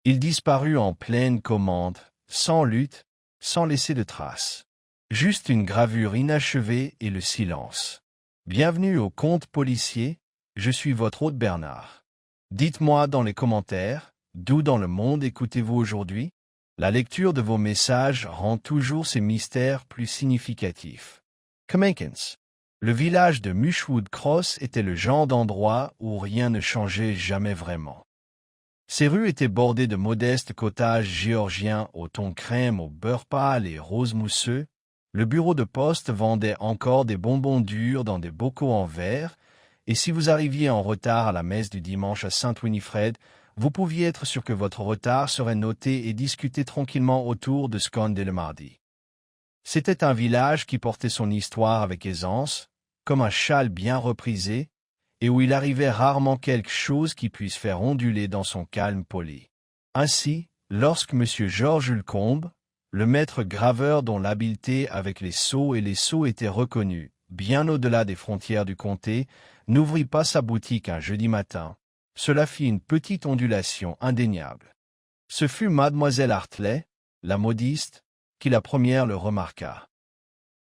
Il disparut en pleine commande, sans lutte, sans laisser de traces. Juste une gravure inachevée et le silence. Bienvenue au Conte policier, je suis votre hôte Bernard. Dites-moi dans les commentaires, d'où dans le monde écoutez-vous aujourd'hui? La lecture de vos messages rend toujours ces mystères plus significatifs. Kamankins. Le village de Mushwood Cross était le genre d'endroit où rien ne changeait jamais vraiment. Ces rues étaient bordées de modestes cottages géorgiens au ton crème, au beurre pâle et rose mousseux. Le bureau de poste vendait encore des bonbons durs dans des bocaux en verre, et si vous arriviez en retard à la messe du dimanche à Saint-Winifred, vous pouviez être sûr que votre retard serait noté et discuté tranquillement autour de scone dès le mardi. C'était un village qui portait son histoire avec aisance, comme un châle bien reprisé, et où il arrivait rarement quelque chose qui puisse faire onduler dans son calme poli. Ainsi, lorsque M. Georges Ulcombe, le maître graveur dont l'habileté avec les seaux et les seaux était reconnue, bien au-delà des frontières du comté, n'ouvrit pas sa boutique un jeudi matin, cela fit une petite ondulation indéniable. Ce fut mademoiselle Hartley, la modiste, qui la première le remarqua.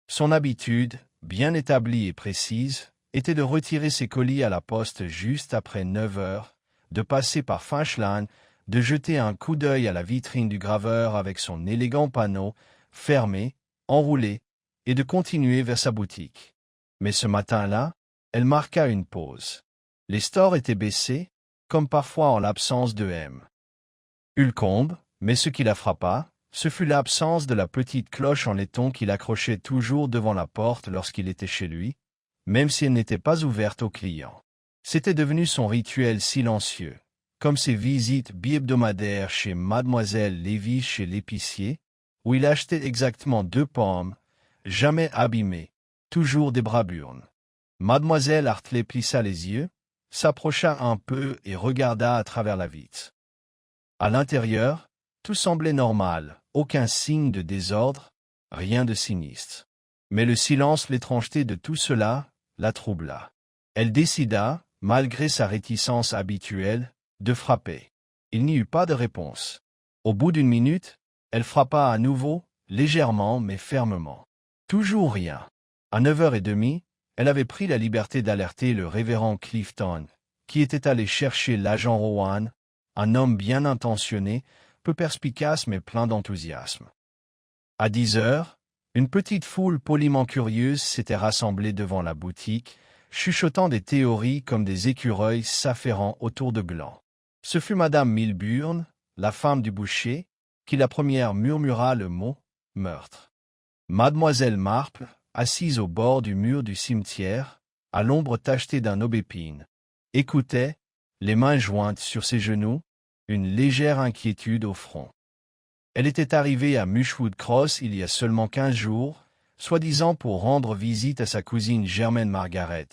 Son habitude, bien établie et précise, était de retirer ses colis à la poste juste après 9 heures, de passer par Finchline, de jeter un coup d'œil à la vitrine du graveur avec son élégant panneau, fermé, enroulé, et de continuer vers sa boutique. Mais ce matin-là, elle marqua une pause. Les stores étaient baissés, comme parfois en l'absence de M. Ulcombe, mais ce qui la frappa, ce fut l'absence de la petite cloche en laiton qu'il accrochait toujours devant la porte lorsqu'il était chez lui, même si elle n'était pas ouverte aux clients. C'était devenu son rituel silencieux, comme ses visites bi-hebdomadaires chez Mademoiselle Lévy chez l'épicier, où il achetait exactement 2 pommes, jamais abîmées, toujours des braburnes. Mademoiselle Hartley plissa les yeux, s'approcha un peu et regarda à travers la vitre. À l'intérieur, tout semblait normal, aucun signe de désordre, rien de sinistre. Mais le silence, l'étrangeté de tout cela, la troubla. Elle décida, malgré sa réticence habituelle, de frapper. Il n'y eut pas de réponse. Au bout d'une minute, elle frappa à nouveau, légèrement mais fermement. Toujours rien. À 9h30, elle avait pris la liberté d'alerter le révérend Clifton, qui était allé chercher l'agent Rowan, un homme bien intentionné, peu perspicace mais plein d'enthousiasme. À 10h, une petite foule poliment curieuse s'était rassemblée devant la boutique, chuchotant des théories comme des écureuils s'affairant autour de glands. Ce fut Madame Milburn, la femme du boucher, qui la première murmura le mot « meurtre ». Mademoiselle Marple, assise au bord du mur du cimetière, à l'ombre tachetée d'un aubépine, écoutait, les mains jointes sur ses genoux, une légère inquiétude au front. Elle était arrivée à Mushwood Cross il y a seulement 15 jours, soi-disant pour rendre visite à sa cousine Germaine Margaret,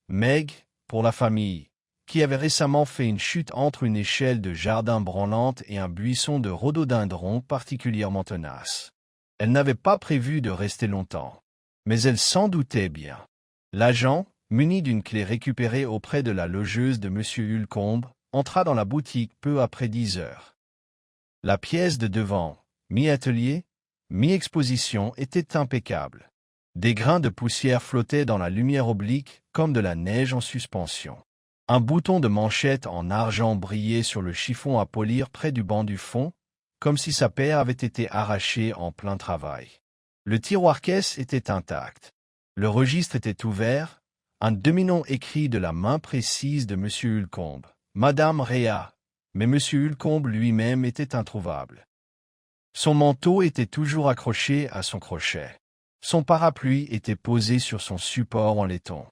Meg, pour la famille, qui avait récemment fait une chute entre une échelle de jardin branlante et un buisson de rhododendron particulièrement tenace. Elle n'avait pas prévu de rester longtemps, mais elle s'en doutait bien. L'agent, muni d'une clé récupérée auprès de la logeuse de M. Ulcombe, entra dans la boutique peu après 10h. La pièce de devant, mi-atelier, mi-exposition, était impeccable. Des grains de poussière flottaient dans la lumière oblique comme de la neige en suspension. Un bouton de manchette en argent brillait sur le chiffon à polir près du banc du fond, comme si sa paire avait été arrachée en plein travail. Le tiroir-caisse était intact. Le registre était ouvert, un demi-nom écrit de la main précise de M. Ulcombe, Madame Réa, mais M. Ulcombe lui-même était introuvable. Son manteau était toujours accroché à son crochet. Son parapluie était posé sur son support en laiton.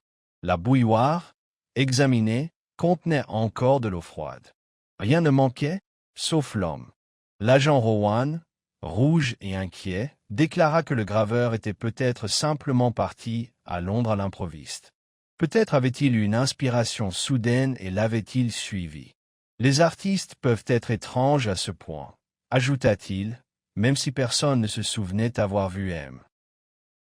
La bouilloire, examinée, contenait encore de l'eau froide. Rien ne manquait, sauf l'homme. L'agent Rowan, rouge et inquiet, déclara que le graveur était peut-être simplement parti à Londres à l'improviste. Peut-être avait-il eu une inspiration soudaine et l'avait-il suivi. Les artistes peuvent être étranges à ce point, ajouta-t-il, même si personne ne se souvenait avoir vu M.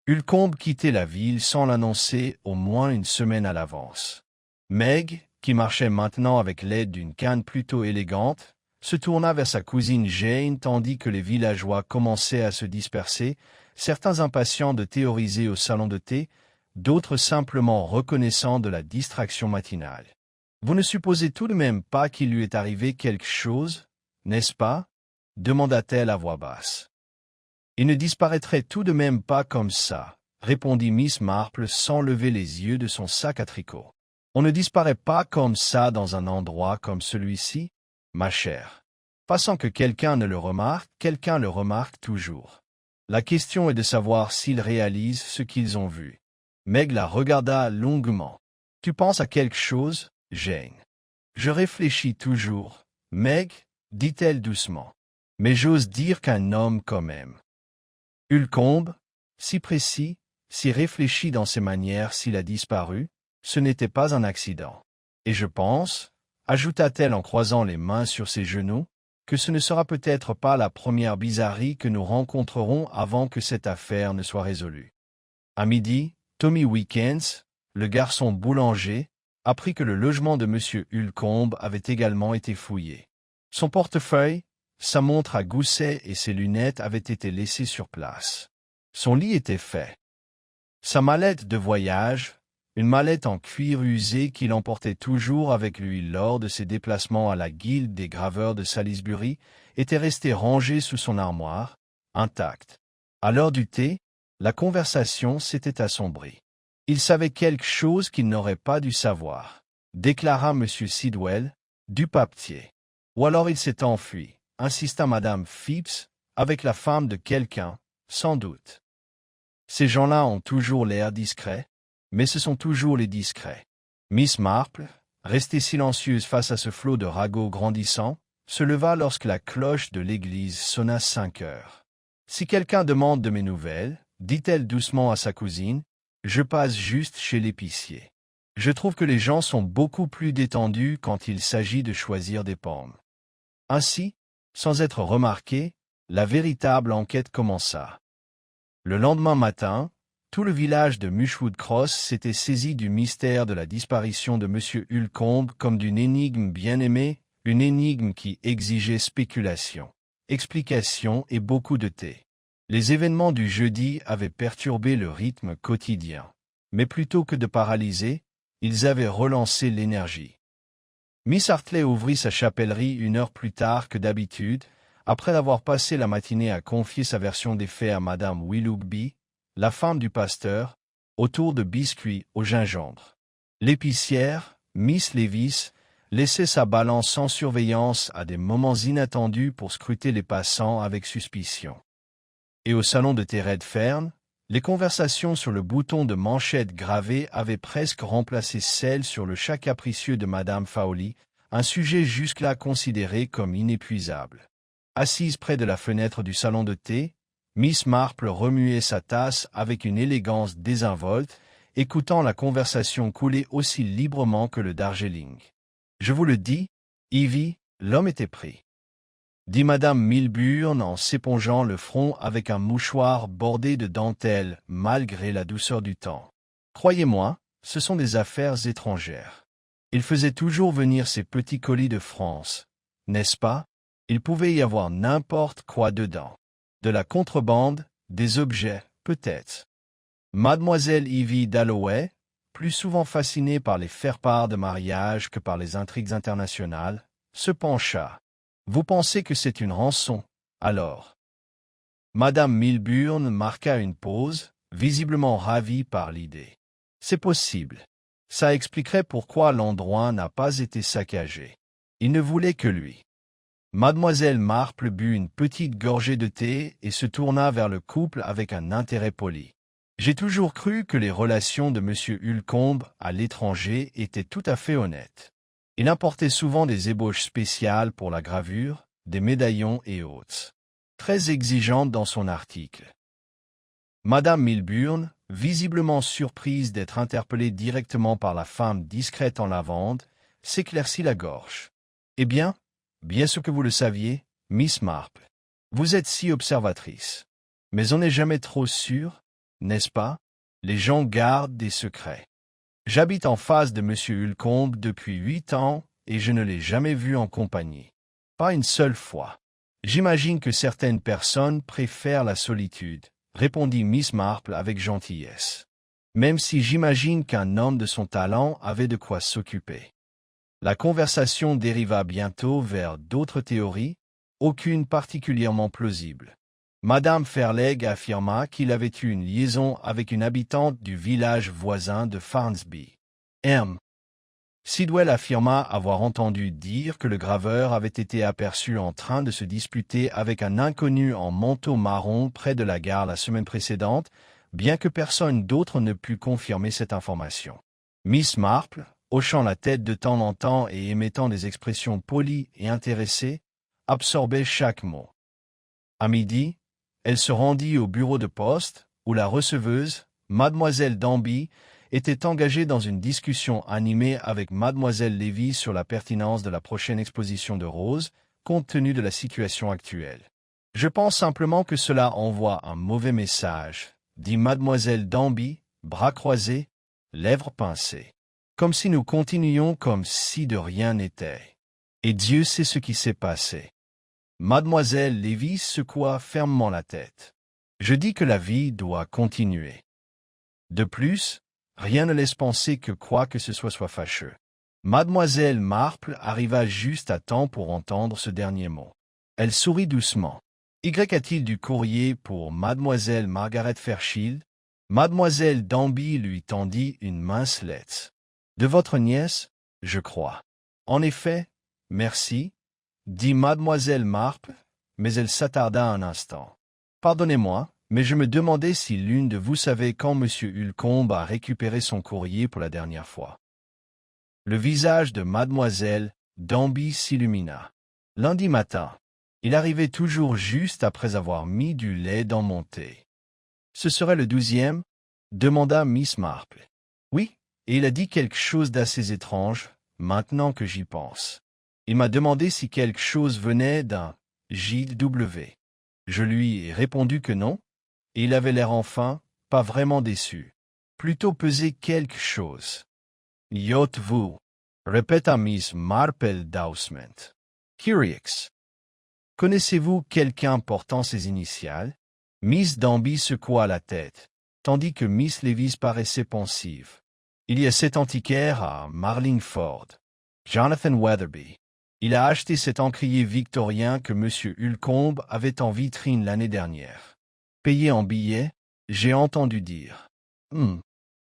Ulcombe quittait la ville sans l'annoncer au moins une semaine à l'avance. Meg, qui marchait maintenant avec l'aide d'une canne plutôt élégante, se tourna vers sa cousine Jane tandis que les villageois commençaient à se disperser, certains impatients de théoriser au salon de thé, d'autres simplement reconnaissants de la distraction matinale. « Vous ne supposez tout de même pas qu'il lui est arrivé quelque chose, n'est-ce pas » demanda-t-elle à voix basse. « Il ne disparaîtrait tout de même pas comme ça, » répondit Miss Marple sans lever les yeux de son sac à tricot. « On ne disparaît pas comme ça dans un endroit comme celui-ci, ma chère. Pas sans que quelqu'un ne le remarque, quelqu'un le remarque toujours. La question est de savoir s'ils réalisent ce qu'ils ont vu. » Meg la regarda longuement. « Tu penses à quelque chose, Jane ?»« Je réfléchis toujours, Meg, dit-elle doucement. Mais j'ose dire qu'un homme quand même. Ulcombe, si précis, si réfléchi dans ses manières s'il a disparu, ce n'était pas un accident. Et je pense, ajouta-t-elle en croisant les mains sur ses genoux, que ce ne sera peut-être pas la première bizarrerie que nous rencontrerons avant que cette affaire ne soit résolue. » À midi, Tommy Weekends, le garçon boulanger, apprit que le logement de M. Ulcombe avait également été fouillé. Son portefeuille, sa montre à gousset et ses lunettes avaient été laissés sur place. Son lit était fait. Sa mallette de voyage, une mallette en cuir usé qu'il emportait toujours avec lui lors de ses déplacements à la guilde des graveurs de Salisbury, était restée rangée sous son armoire, intacte. À l'heure du thé, la conversation s'était assombrie. Il savait quelque chose qu'il n'aurait pas dû savoir, déclara M. Sidwell, du papetier. Ou alors il s'est enfui, insista Madame Phipps, avec la femme de quelqu'un, sans doute. Ces gens-là ont toujours l'air discrets, mais ce sont toujours les discrets. Miss Marple, restée silencieuse face à ce flot de ragots grandissant, se leva lorsque la cloche de l'église sonna 5 heures. « Si quelqu'un demande de mes nouvelles, dit-elle doucement à sa cousine, je passe juste chez l'épicier. Je trouve que les gens sont beaucoup plus détendus quand il s'agit de choisir des pommes. » Ainsi, sans être remarqué, la véritable enquête commença. Le lendemain matin, tout le village de Mushwood Cross s'était saisi du mystère de la disparition de M. Ulcombe comme d'une énigme bien aimée, une énigme qui exigeait spéculation, explication et beaucoup de thé. Les événements du jeudi avaient perturbé le rythme quotidien, mais plutôt que de paralyser, ils avaient relancé l'énergie. Miss Hartley ouvrit sa chapellerie 1 heure plus tard que d'habitude, après avoir passé la matinée à confier sa version des faits à Madame Willoughby, la femme du pasteur, autour de biscuits au gingembre. L'épicière, Miss Levis, laissait sa balance sans surveillance à des moments inattendus pour scruter les passants avec suspicion. Et au salon de Thérède Fern, les conversations sur le bouton de manchette gravé avaient presque remplacé celles sur le chat capricieux de Madame Fowley, un sujet jusque-là considéré comme inépuisable. Assise près de la fenêtre du salon de thé, Miss Marple remuait sa tasse avec une élégance désinvolte, écoutant la conversation couler aussi librement que le Darjeeling. « Je vous le dis, Evie, l'homme était pris. » dit Madame Milburn en s'épongeant le front avec un mouchoir bordé de dentelle malgré la douceur du temps. « Croyez-moi, ce sont des affaires étrangères. Il faisait toujours venir ces petits colis de France, n'est-ce pas? Il pouvait y avoir n'importe quoi dedans. De la contrebande, des objets, peut-être. » Mademoiselle Evie Dalloway, plus souvent fascinée par les faire-part de mariage que par les intrigues internationales, se pencha. « Vous pensez que c'est une rançon, alors ?» Madame Milburn marqua une pause, visiblement ravie par l'idée. « C'est possible. Ça expliquerait pourquoi l'endroit n'a pas été saccagé. Il ne voulait que lui. » Mademoiselle Marple but une petite gorgée de thé et se tourna vers le couple avec un intérêt poli. « J'ai toujours cru que les relations de M. Ulcombe à l'étranger étaient tout à fait honnêtes. Il importait souvent des ébauches spéciales pour la gravure, des médaillons et autres. Très exigeante dans son article. » Madame Milburn, visiblement surprise d'être interpellée directement par la femme discrète en lavande, s'éclaircit la gorge. « Eh bien ce que vous le saviez, Miss Marple. Vous êtes si observatrice. Mais on n'est jamais trop sûr, n'est-ce pas? Les gens gardent des secrets. J'habite en face de M. Ulcombe depuis 8 ans et je ne l'ai jamais vu en compagnie. Pas une seule fois. J'imagine que certaines personnes préfèrent la solitude, répondit Miss Marple avec gentillesse. Même si j'imagine qu'un homme de son talent avait de quoi s'occuper. La conversation dériva bientôt vers d'autres théories, aucune particulièrement plausible. Madame Fairleg affirma qu'il avait eu une liaison avec une habitante du village voisin de Farnsby. M. Sidwell affirma avoir entendu dire que le graveur avait été aperçu en train de se disputer avec un inconnu en manteau marron près de la gare la semaine précédente, bien que personne d'autre ne pût confirmer cette information. Miss Marple, hochant la tête de temps en temps et émettant des expressions polies et intéressées, absorbait chaque mot. À midi, elle se rendit au bureau de poste, où la receveuse, mademoiselle Danby, était engagée dans une discussion animée avec mademoiselle Lévy sur la pertinence de la prochaine exposition de Rose, compte tenu de la situation actuelle. Je pense simplement que cela envoie un mauvais message, dit mademoiselle Danby, bras croisés, lèvres pincées. Comme si nous continuions comme si de rien n'était. Et Dieu sait ce qui s'est passé. Mademoiselle Lévy secoua fermement la tête. Je dis que la vie doit continuer. De plus, rien ne laisse penser que quoi que ce soit fâcheux. Mademoiselle Marple arriva juste à temps pour entendre ce dernier mot. Elle sourit doucement. Y a-t-il du courrier pour mademoiselle Margaret Fairchild? Mademoiselle Danby lui tendit une mince lettre. De votre nièce, je crois. En effet, merci, dit mademoiselle Marple, mais elle s'attarda un instant. Pardonnez-moi, mais je me demandais si l'une de vous savait quand M. Hulcombe a récupéré son courrier pour la dernière fois. Le visage de mademoiselle Danby s'illumina. Lundi matin. Il arrivait toujours juste après avoir mis du lait dans mon thé. Ce serait le 12e? Demanda Miss Marple. Oui, et il a dit quelque chose d'assez étrange, maintenant que j'y pense. Il m'a demandé si quelque chose venait d'un J.W. Je lui ai répondu que non, et il avait l'air enfin, pas vraiment déçu. Plutôt pesé quelque chose. Yacht-vous, répéta Miss Marple doucement. Curieux. Connaissez-vous quelqu'un portant ces initiales? Miss Danby secoua la tête, tandis que Miss Levis paraissait pensive. Il y a cet antiquaire à Marlingford, Jonathan Weatherby. Il a acheté cet encrier victorien que M. Hulcombe avait en vitrine l'année dernière. Payé en billets, j'ai entendu dire.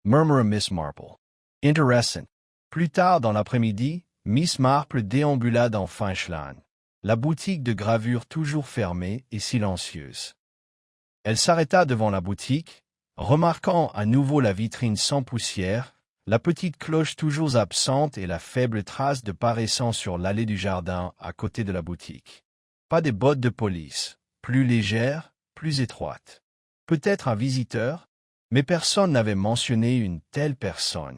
Murmura Miss Marple. Intéressant. Plus tard dans l'après-midi, Miss Marple déambula dans Finchland, la boutique de gravure toujours fermée et silencieuse. Elle s'arrêta devant la boutique, remarquant à nouveau la vitrine sans poussière, la petite cloche toujours absente et la faible trace de paraissant sur l'allée du jardin à côté de la boutique. Pas des bottes de police, plus légères, plus étroites. Peut-être un visiteur, mais personne n'avait mentionné une telle personne.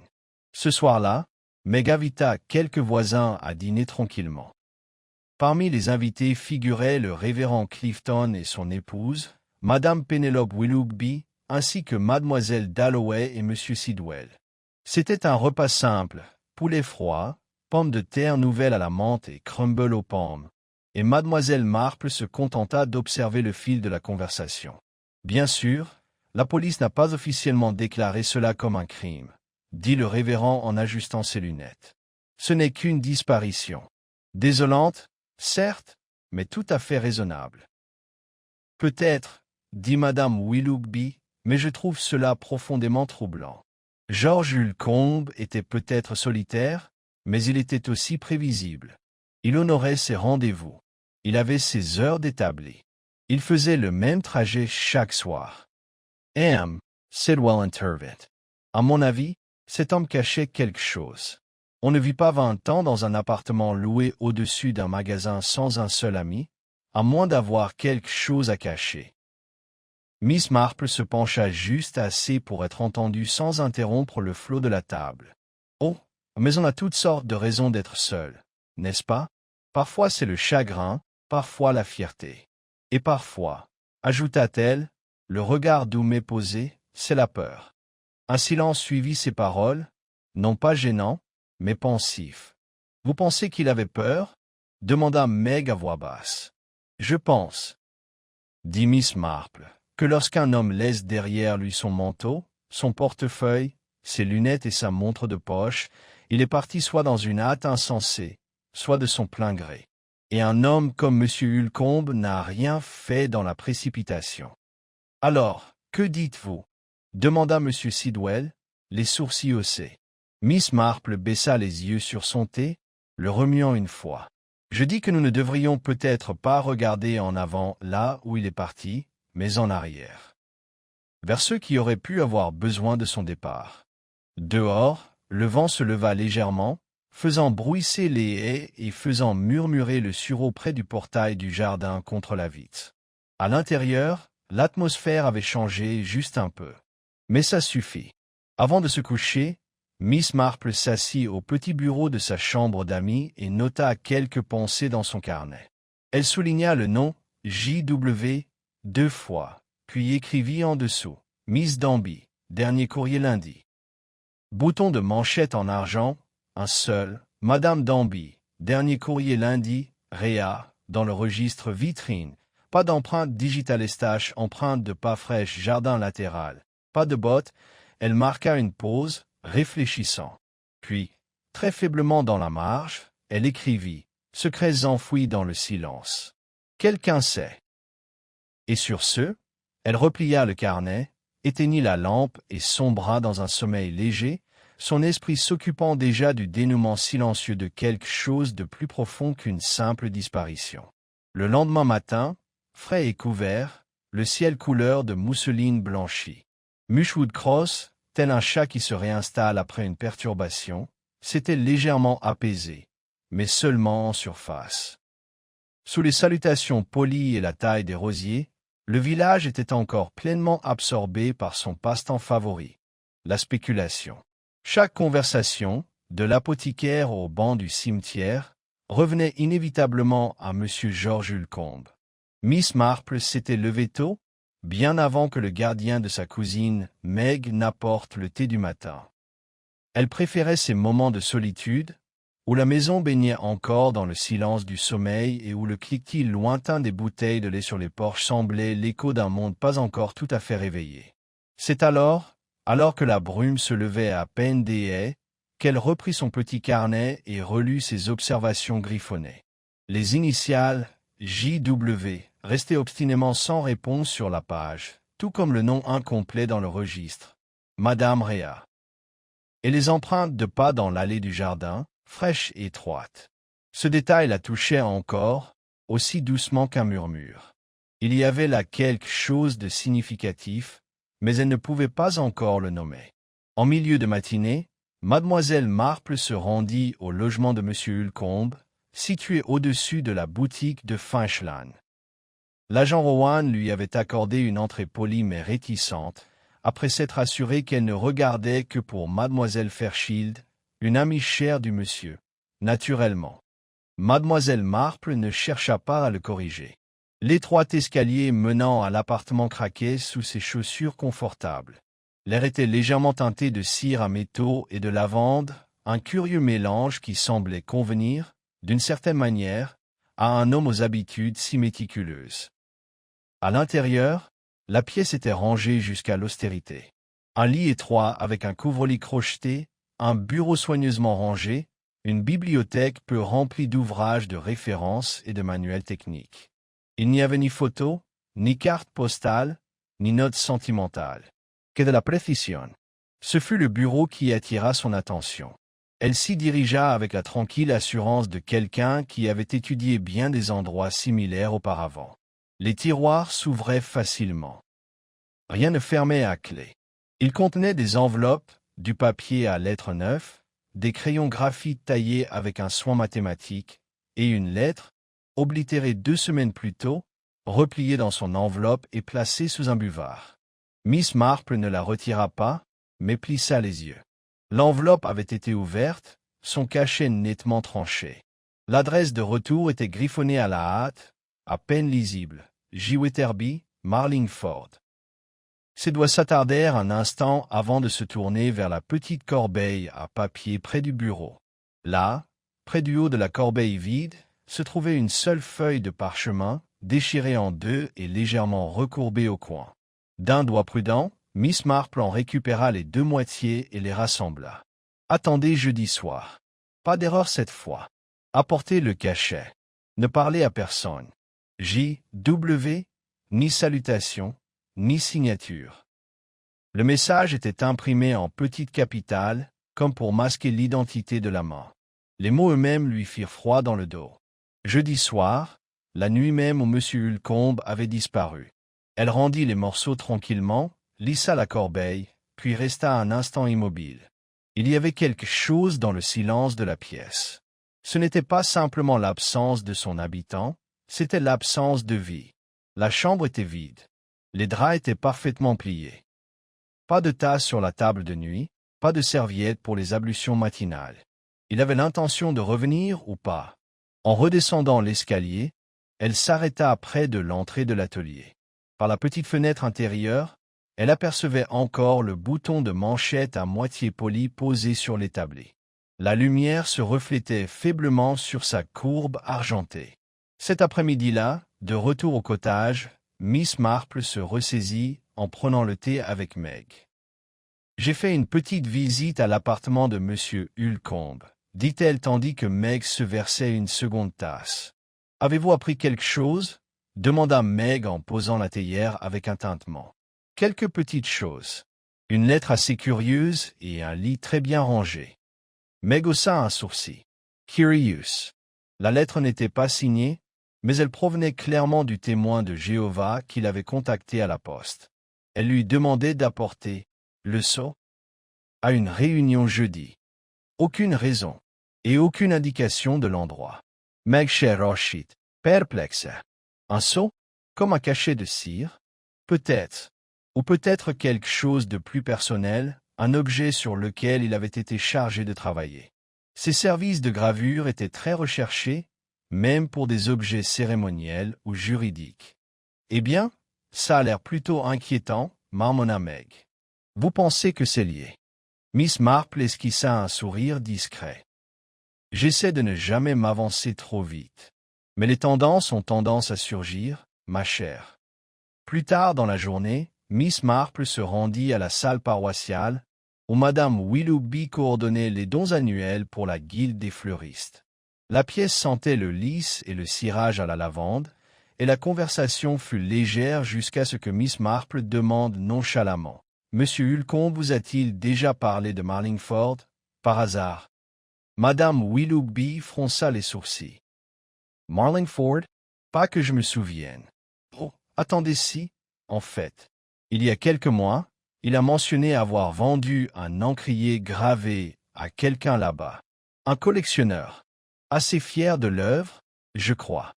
Ce soir-là, Meg invita quelques voisins à dîner tranquillement. Parmi les invités figuraient le révérend Clifton et son épouse, Madame Penelope Willoughby, ainsi que Mademoiselle Dalloway et M. Sidwell. C'était un repas simple, poulet froid, pommes de terre nouvelles à la menthe et crumble aux pommes, et Mademoiselle Marple se contenta d'observer le fil de la conversation. Bien sûr, la police n'a pas officiellement déclaré cela comme un crime, dit le révérend en ajustant ses lunettes. Ce n'est qu'une disparition. Désolante, certes, mais tout à fait raisonnable. Peut-être, dit Madame Willoughby, mais je trouve cela profondément troublant. George Hulcombe était peut-être solitaire, mais il était aussi prévisible. Il honorait ses rendez-vous. Il avait ses heures d'établi. Il faisait le même trajet chaque soir. Sidwell intervint. À mon avis, cet homme cachait quelque chose. On ne vit pas 20 ans dans un appartement loué au-dessus d'un magasin sans un seul ami, à moins d'avoir quelque chose à cacher. Miss Marple se pencha juste assez pour être entendue sans interrompre le flot de la table. Oh, mais on a toutes sortes de raisons d'être seul, n'est-ce pas? Parfois c'est le chagrin, parfois la fierté. Et parfois, ajouta-t-elle, le regard doux mais posé, c'est la peur. Un silence suivit ces paroles, non pas gênant, mais pensif. Vous pensez qu'il avait peur? demanda Meg à voix basse. Je pense, dit Miss Marple, que lorsqu'un homme laisse derrière lui son manteau, son portefeuille, ses lunettes et sa montre de poche, il est parti soit dans une hâte insensée, soit de son plein gré. Et un homme comme M. Hulcombe n'a rien fait dans la précipitation. Alors, que dites-vous? Demanda M. Sidwell, les sourcils haussés. Miss Marple baissa les yeux sur son thé, le remuant une fois. Je dis que nous ne devrions peut-être pas regarder en avant là où il est parti, mais en arrière. Vers ceux qui auraient pu avoir besoin de son départ. Dehors, le vent se leva légèrement, faisant bruisser les haies et faisant murmurer le sureau près du portail du jardin contre la vitre. À l'intérieur, l'atmosphère avait changé juste un peu. Mais ça suffit. Avant de se coucher, Miss Marple s'assit au petit bureau de sa chambre d'amis et nota quelques pensées dans son carnet. Elle souligna le nom J.W. 2 fois, puis écrivit en dessous « Miss Danby, dernier courrier lundi ». Bouton de manchette en argent, un seul, « Madame Danby, dernier courrier lundi, Réa, dans le registre vitrine, pas d'empreinte digitale estache, empreinte de pas fraîche, jardin latéral, pas de bottes ». Elle marqua une pause, réfléchissant. Puis, très faiblement dans la marge, elle écrivit « Secrets enfouis dans le silence. Quelqu'un sait. » Et sur ce, elle replia le carnet, éteignit la lampe et sombra dans un sommeil léger, son esprit s'occupant déjà du dénouement silencieux de quelque chose de plus profond qu'une simple disparition. Le lendemain matin, frais et couvert, le ciel couleur de mousseline blanchie. Mushwood Cross, tel un chat qui se réinstalle après une perturbation, s'était légèrement apaisé, mais seulement en surface. Sous les salutations polies et la taille des rosiers, le village était encore pleinement absorbé par son passe-temps favori, la spéculation. Chaque conversation, de l'apothicaire au banc du cimetière, revenait inévitablement à M. George Hulcombe. Miss Marple s'était levée tôt, bien avant que le gardien de sa cousine, Meg, n'apporte le thé du matin. Elle préférait ces moments de solitude, où la maison baignait encore dans le silence du sommeil et où le cliquetis lointain des bouteilles de lait sur les porches semblait l'écho d'un monde pas encore tout à fait réveillé. C'est alors que la brume se levait à peine des haies, qu'elle reprit son petit carnet et relut ses observations griffonnées. Les initiales J.W. restaient obstinément sans réponse sur la page, tout comme le nom incomplet dans le registre, Madame Réa. Et les empreintes de pas dans l'allée du jardin, fraîches et étroites. Ce détail la touchait encore, aussi doucement qu'un murmure. Il y avait là quelque chose de significatif, mais elle ne pouvait pas encore le nommer. En milieu de matinée, Mademoiselle Marple se rendit au logement de M. Hulcombe, situé au-dessus de la boutique de Finchland. L'agent Rowan lui avait accordé une entrée polie mais réticente, après s'être assuré qu'elle ne regardait que pour Mademoiselle Fairchild, une amie chère du monsieur. Naturellement. Mademoiselle Marple ne chercha pas à le corriger. L'étroit escalier menant à l'appartement craquait sous ses chaussures confortables. L'air était légèrement teinté de cire à métaux et de lavande, un curieux mélange qui semblait convenir, d'une certaine manière, à un homme aux habitudes si méticuleuses. À l'intérieur, la pièce était rangée jusqu'à l'austérité. Un lit étroit avec un couvre-lit crocheté, un bureau soigneusement rangé, une bibliothèque peu remplie d'ouvrages de référence et de manuels techniques. Il n'y avait ni photo, ni carte postale, ni note sentimentale. Que de la précision. Ce fut le bureau qui attira son attention. Elle s'y dirigea avec la tranquille assurance de quelqu'un qui avait étudié bien des endroits similaires auparavant. Les tiroirs s'ouvraient facilement. Rien ne fermait à clé. Ils contenaient des enveloppes, du papier à lettres neuves, des crayons graphite taillés avec un soin mathématique, et une lettre, oblitérée 2 semaines plus tôt, repliée dans son enveloppe et placée sous un buvard. Miss Marple ne la retira pas, mais plissa les yeux. L'enveloppe avait été ouverte, son cachet nettement tranché. L'adresse de retour était griffonnée à la hâte, à peine lisible. J. Wetherby, Marlingford. Ses doigts s'attardèrent un instant avant de se tourner vers la petite corbeille à papier près du bureau. Là, près du haut de la corbeille vide, se trouvait une seule feuille de parchemin, déchirée en deux et légèrement recourbée au coin. D'un doigt prudent, Miss Marple en récupéra les deux moitiés et les rassembla. « Attendez jeudi soir. Pas d'erreur cette fois. Apportez le cachet. Ne parlez à personne. J.W. Ni salutation, ni signature. » Le message était imprimé en petite capitale, comme pour masquer l'identité de l'amant. Les mots eux-mêmes lui firent froid dans le dos. Jeudi soir, la nuit même où M. Ulcombe avait disparu. Elle rendit les morceaux tranquillement, lissa la corbeille, puis resta un instant immobile. Il y avait quelque chose dans le silence de la pièce. Ce n'était pas simplement l'absence de son habitant, c'était l'absence de vie. La chambre était vide. Les draps étaient parfaitement pliés. Pas de tasse sur la table de nuit, pas de serviette pour les ablutions matinales. Il avait l'intention de revenir ou pas. En redescendant l'escalier, elle s'arrêta près de l'entrée de l'atelier. Par la petite fenêtre intérieure, elle apercevait encore le bouton de manchette à moitié poli posé sur l'établi. La lumière se reflétait faiblement sur sa courbe argentée. Cet après-midi-là, de retour au cottage, Miss Marple se ressaisit en prenant le thé avec Meg. « J'ai fait une petite visite à l'appartement de M. Ulcombe, dit-elle tandis que Meg se versait une seconde tasse. « Avez-vous appris quelque chose ?» demanda Meg en posant la théière avec un tintement. « Quelques petites choses. Une lettre assez curieuse et un lit très bien rangé. » Meg haussa un sourcil. « Curious. » La lettre n'était pas signée, mais elle provenait clairement du témoin de Jéhovah qu'il avait contacté à la poste. Elle lui demandait d'apporter le sceau à une réunion jeudi. Aucune raison, et aucune indication de l'endroit. Meg Sheroshit, perplexe. Un sceau, comme un cachet de cire? Peut-être. Ou peut-être quelque chose de plus personnel, un objet sur lequel il avait été chargé de travailler. Ses services de gravure étaient très recherchés, même pour des objets cérémoniels ou juridiques. Eh bien, ça a l'air plutôt inquiétant, marmonna Meg. Vous pensez que c'est lié? Miss Marple esquissa un sourire discret. J'essaie de ne jamais m'avancer trop vite. Mais les tendances ont tendance à surgir, ma chère. Plus tard dans la journée, Miss Marple se rendit à la salle paroissiale, où Madame Willoughby coordonnait les dons annuels pour la guilde des fleuristes. La pièce sentait le lys et le cirage à la lavande, et la conversation fut légère jusqu'à ce que Miss Marple demande nonchalamment. « Monsieur Ulcombe vous a-t-il déjà parlé de Marlingford, par hasard ?» Madame Willoughby fronça les sourcils. « Marlingford? Pas que je me souvienne. Oh, attendez-ci, en fait. Il y a quelques mois, il a mentionné avoir vendu un encrier gravé à quelqu'un là-bas. Un collectionneur. Assez fier de l'œuvre, je crois.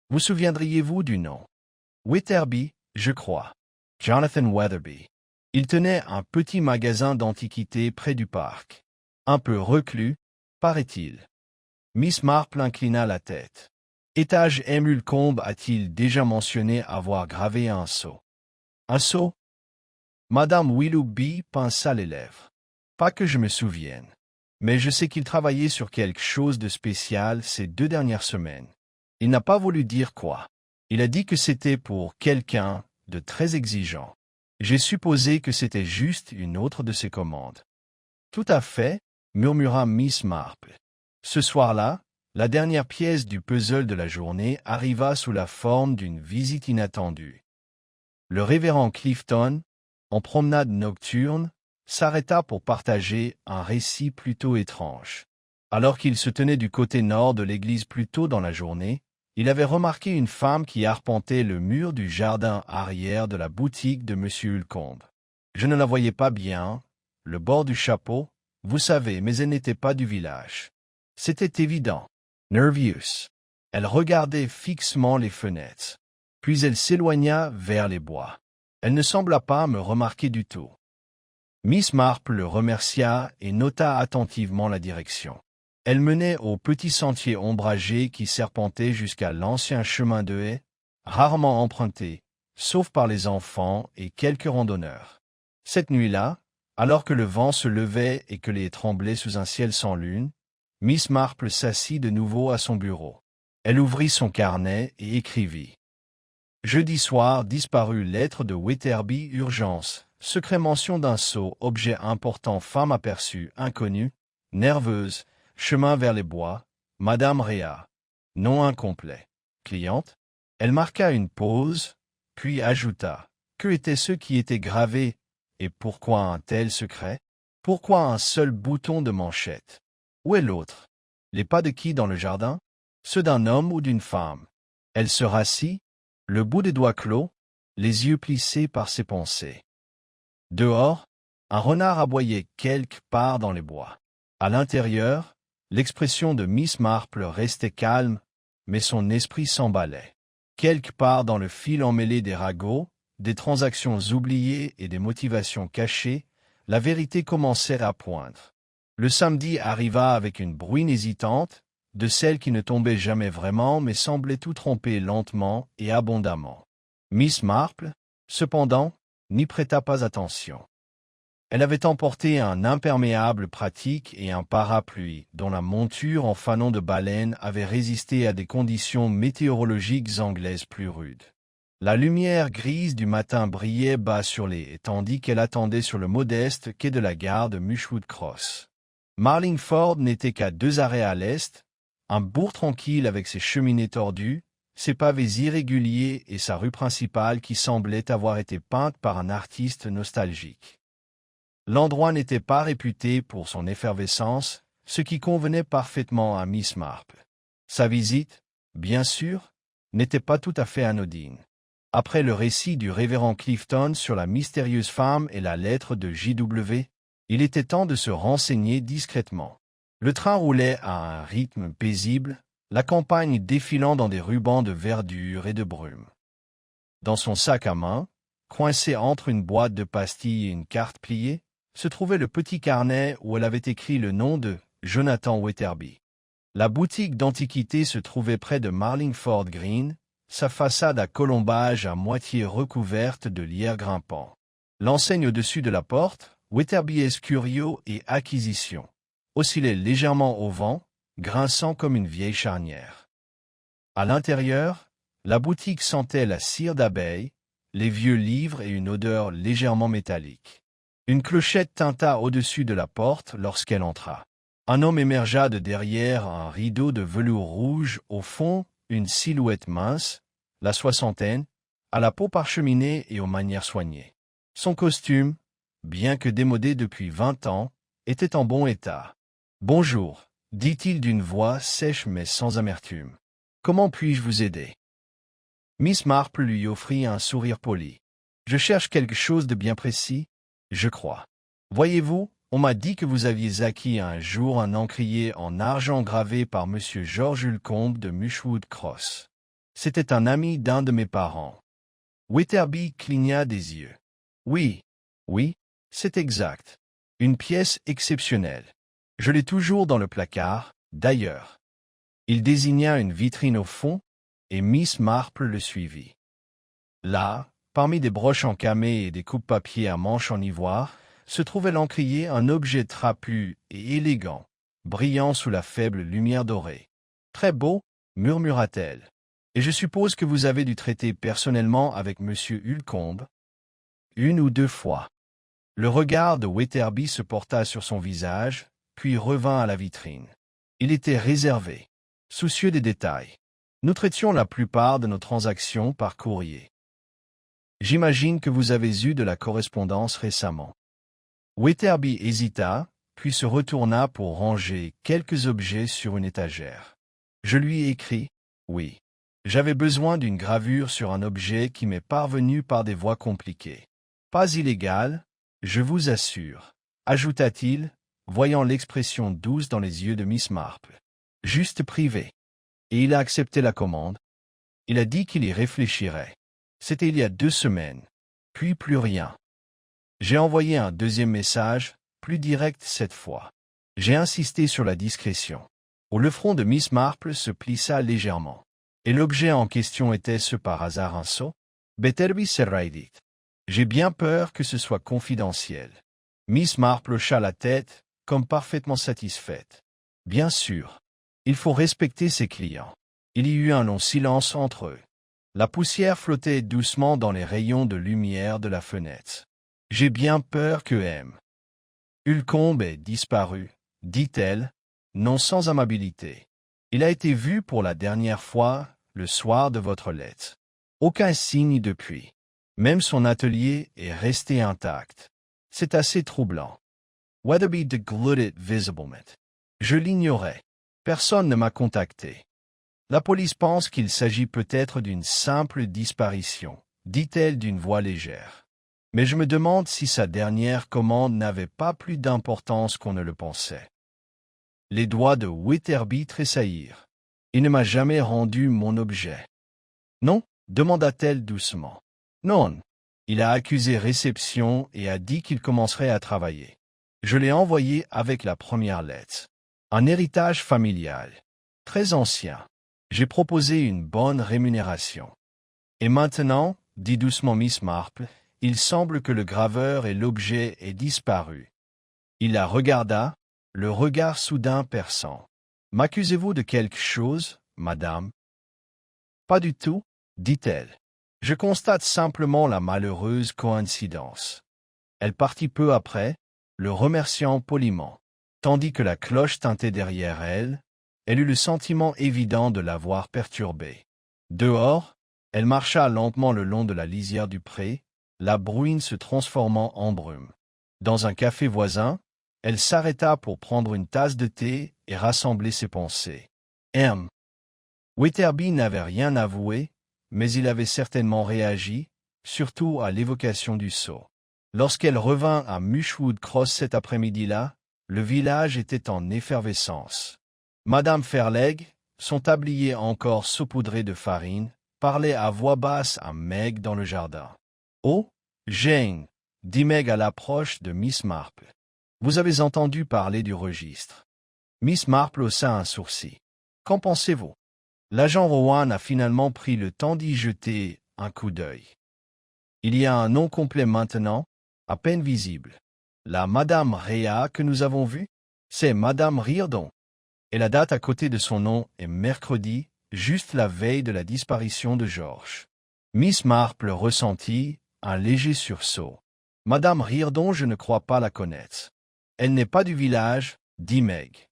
Vous souviendriez-vous du nom? Witherby, je crois. Jonathan Weatherby. Il tenait un petit magasin d'antiquités près du parc. Un peu reclus, paraît-il. Miss Marple inclina la tête. Étage M. Ulcombe a-t-il déjà mentionné avoir gravé un sceau? Un sceau? Madame Willoughby pinça les lèvres. Pas que je me souvienne. Mais je sais qu'il travaillait sur quelque chose de spécial ces 2 dernières semaines. Il n'a pas voulu dire quoi. Il a dit que c'était pour quelqu'un de très exigeant. J'ai supposé que c'était juste une autre de ses commandes. Tout à fait, murmura Miss Marple. Ce soir-là, la dernière pièce du puzzle de la journée arriva sous la forme d'une visite inattendue. Le révérend Clifton, en promenade nocturne, s'arrêta pour partager un récit plutôt étrange. Alors qu'il se tenait du côté nord de l'église plus tôt dans la journée, il avait remarqué une femme qui arpentait le mur du jardin arrière de la boutique de M. Ulcombe. Je ne la voyais pas bien, le bord du chapeau, vous savez, mais elle n'était pas du village. C'était évident. Nervous. Elle regardait fixement les fenêtres. Puis elle s'éloigna vers les bois. Elle ne sembla pas me remarquer du tout. Miss Marple le remercia et nota attentivement la direction. Elle menait au petit sentier ombragé qui serpentait jusqu'à l'ancien chemin de haie, rarement emprunté, sauf par les enfants et quelques randonneurs. Cette nuit-là, alors que le vent se levait et que les tremblait sous un ciel sans lune, Miss Marple s'assit de nouveau à son bureau. Elle ouvrit son carnet et écrivit. Jeudi soir, disparu, lettre de Wetherby, urgence. Secret, mention d'un sceau, objet important, femme aperçue, inconnue, nerveuse, chemin vers les bois, Madame Réa. Nom incomplet. Cliente. Elle marqua une pause, puis ajouta. Que étaient ceux qui étaient gravés, et pourquoi un tel secret? Pourquoi un seul bouton de manchette? Où est l'autre? Les pas de qui dans le jardin? Ceux d'un homme ou d'une femme? Elle se rassit, le bout des doigts clos, les yeux plissés par ses pensées. Dehors, un renard aboyait quelque part dans les bois. À l'intérieur, l'expression de Miss Marple restait calme, mais son esprit s'emballait. Quelque part dans le fil emmêlé des ragots, des transactions oubliées et des motivations cachées, la vérité commençait à poindre. Le samedi arriva avec une bruine hésitante, de celle qui ne tombait jamais vraiment mais semblait tout tromper lentement et abondamment. Miss Marple, cependant, n'y prêta pas attention. Elle avait emporté un imperméable pratique et un parapluie, dont la monture en fanon de baleine avait résisté à des conditions météorologiques anglaises plus rudes. La lumière grise du matin brillait bas sur les haies, tandis qu'elle attendait sur le modeste quai de la gare de Mushwood Cross. Marlingford n'était qu'à 2 arrêts à l'est, un bourg tranquille avec ses cheminées tordues, ses pavés irréguliers et sa rue principale qui semblait avoir été peinte par un artiste nostalgique. L'endroit n'était pas réputé pour son effervescence, ce qui convenait parfaitement à Miss Marple. Sa visite, bien sûr, n'était pas tout à fait anodine. Après le récit du révérend Clifton sur la mystérieuse femme et la lettre de J.W., il était temps de se renseigner discrètement. Le train roulait à un rythme paisible, la campagne défilant dans des rubans de verdure et de brume. Dans son sac à main, coincé entre une boîte de pastilles et une carte pliée, se trouvait le petit carnet où elle avait écrit le nom de Jonathan Wetherby. La boutique d'antiquités se trouvait près de Marlingford Green, sa façade à colombage à moitié recouverte de lierre grimpant. L'enseigne au-dessus de la porte, Wetherby Curio et Acquisition, oscillait légèrement au vent, grinçant comme une vieille charnière. À l'intérieur, la boutique sentait la cire d'abeille, les vieux livres et une odeur légèrement métallique. Une clochette tinta au-dessus de la porte lorsqu'elle entra. Un homme émergea de derrière un rideau de velours rouge, au fond, une silhouette mince, la soixantaine, à la peau parcheminée et aux manières soignées. Son costume, bien que démodé depuis 20 ans, était en bon état. « Bonjour », dit-il d'une voix sèche mais sans amertume. « Comment puis-je vous aider ?» Miss Marple lui offrit un sourire poli. « Je cherche quelque chose de bien précis, je crois. Voyez-vous, on m'a dit que vous aviez acquis un jour un encrier en argent gravé par M. George Ulcombe de Mushwood Cross. C'était un ami d'un de mes parents. » Wetherby cligna des yeux. « Oui, c'est exact. Une pièce exceptionnelle. Je l'ai toujours dans le placard, d'ailleurs. » Il désigna une vitrine au fond, et Miss Marple le suivit. Là, parmi des broches en camée et des coupes-papier à manches en ivoire, se trouvait l'encrier, un objet trapu et élégant, brillant sous la faible lumière dorée. « Très beau, murmura-t-elle. Et je suppose que vous avez dû traiter personnellement avec M. Ulcombe. » « 1 ou 2 fois. » Le regard de Wetherby se porta sur son visage, puis revint à la vitrine. Il était réservé, soucieux des détails. Nous traitions la plupart de nos transactions par courrier. J'imagine que vous avez eu de la correspondance récemment. Wetherby hésita, puis se retourna pour ranger quelques objets sur une étagère. Je lui ai écrit, oui. J'avais besoin d'une gravure sur un objet qui m'est parvenu par des voies compliquées. Pas illégal, je vous assure, ajouta-t-il, voyant l'expression douce dans les yeux de Miss Marple. Juste privé. Et il a accepté la commande. Il a dit qu'il y réfléchirait. C'était il y a 2 semaines. Puis plus rien. J'ai envoyé un deuxième message, plus direct cette fois. J'ai insisté sur la discrétion. Le front de Miss Marple se plissa légèrement. Et l'objet en question était-ce par hasard un sceau? Wetherby serraidit. J'ai bien peur que ce soit confidentiel. Miss Marple hocha la tête, comme parfaitement satisfaite. Bien sûr. Il faut respecter ses clients. Il y eut un long silence entre eux. La poussière flottait doucement dans les rayons de lumière de la fenêtre. « J'ai bien peur que M. Ulcombe ait disparu, dit-elle, non sans amabilité. Il a été vu pour la dernière fois le soir de votre lettre. Aucun signe depuis. Même son atelier est resté intact. C'est assez troublant. Weatherby deglutit visiblement. Je l'ignorais. Personne ne m'a contacté. La police pense qu'il s'agit peut-être d'une simple disparition, dit-elle d'une voix légère. Mais je me demande si sa dernière commande n'avait pas plus d'importance qu'on ne le pensait. Les doigts de Weatherby tressaillirent. Il ne m'a jamais rendu mon objet. Non, demanda-t-elle doucement. Non. Il a accusé réception et a dit qu'il commencerait à travailler. Je l'ai envoyé avec la première lettre. Un héritage familial. Très ancien. J'ai proposé une bonne rémunération. Et maintenant, dit doucement Miss Marple, il semble que le graveur et l'objet aient disparu. Il la regarda, le regard soudain perçant. M'accusez-vous de quelque chose, madame? Pas du tout, dit-elle. Je constate simplement la malheureuse coïncidence. Elle partit peu après, le remerciant poliment. Tandis que la cloche tintait derrière elle, elle eut le sentiment évident de l'avoir perturbée. Dehors, elle marcha lentement le long de la lisière du pré, la bruine se transformant en brume. Dans un café voisin, elle s'arrêta pour prendre une tasse de thé et rassembler ses pensées. M. Weatherby n'avait rien avoué, mais il avait certainement réagi, surtout à l'évocation du sceau. Lorsqu'elle revint à Mushwood Cross cet après-midi-là, le village était en effervescence. Madame Fairlegh, son tablier encore saupoudré de farine, parlait à voix basse à Meg dans le jardin. « Oh, Jane, dit Meg à l'approche de Miss Marple. Vous avez entendu parler du registre. » Miss Marple haussa un sourcil. « Qu'en pensez-vous? » L'agent Rowan a finalement pris le temps d'y jeter un coup d'œil. Il y a un nom complet maintenant, à peine visible. La Madame Rhea que nous avons vue, c'est Madame Riordan. Et la date à côté de son nom est mercredi, juste la veille de la disparition de George. Miss Marple ressentit un léger sursaut. Madame Riordan, je ne crois pas la connaître. Elle n'est pas du village, dit Meg.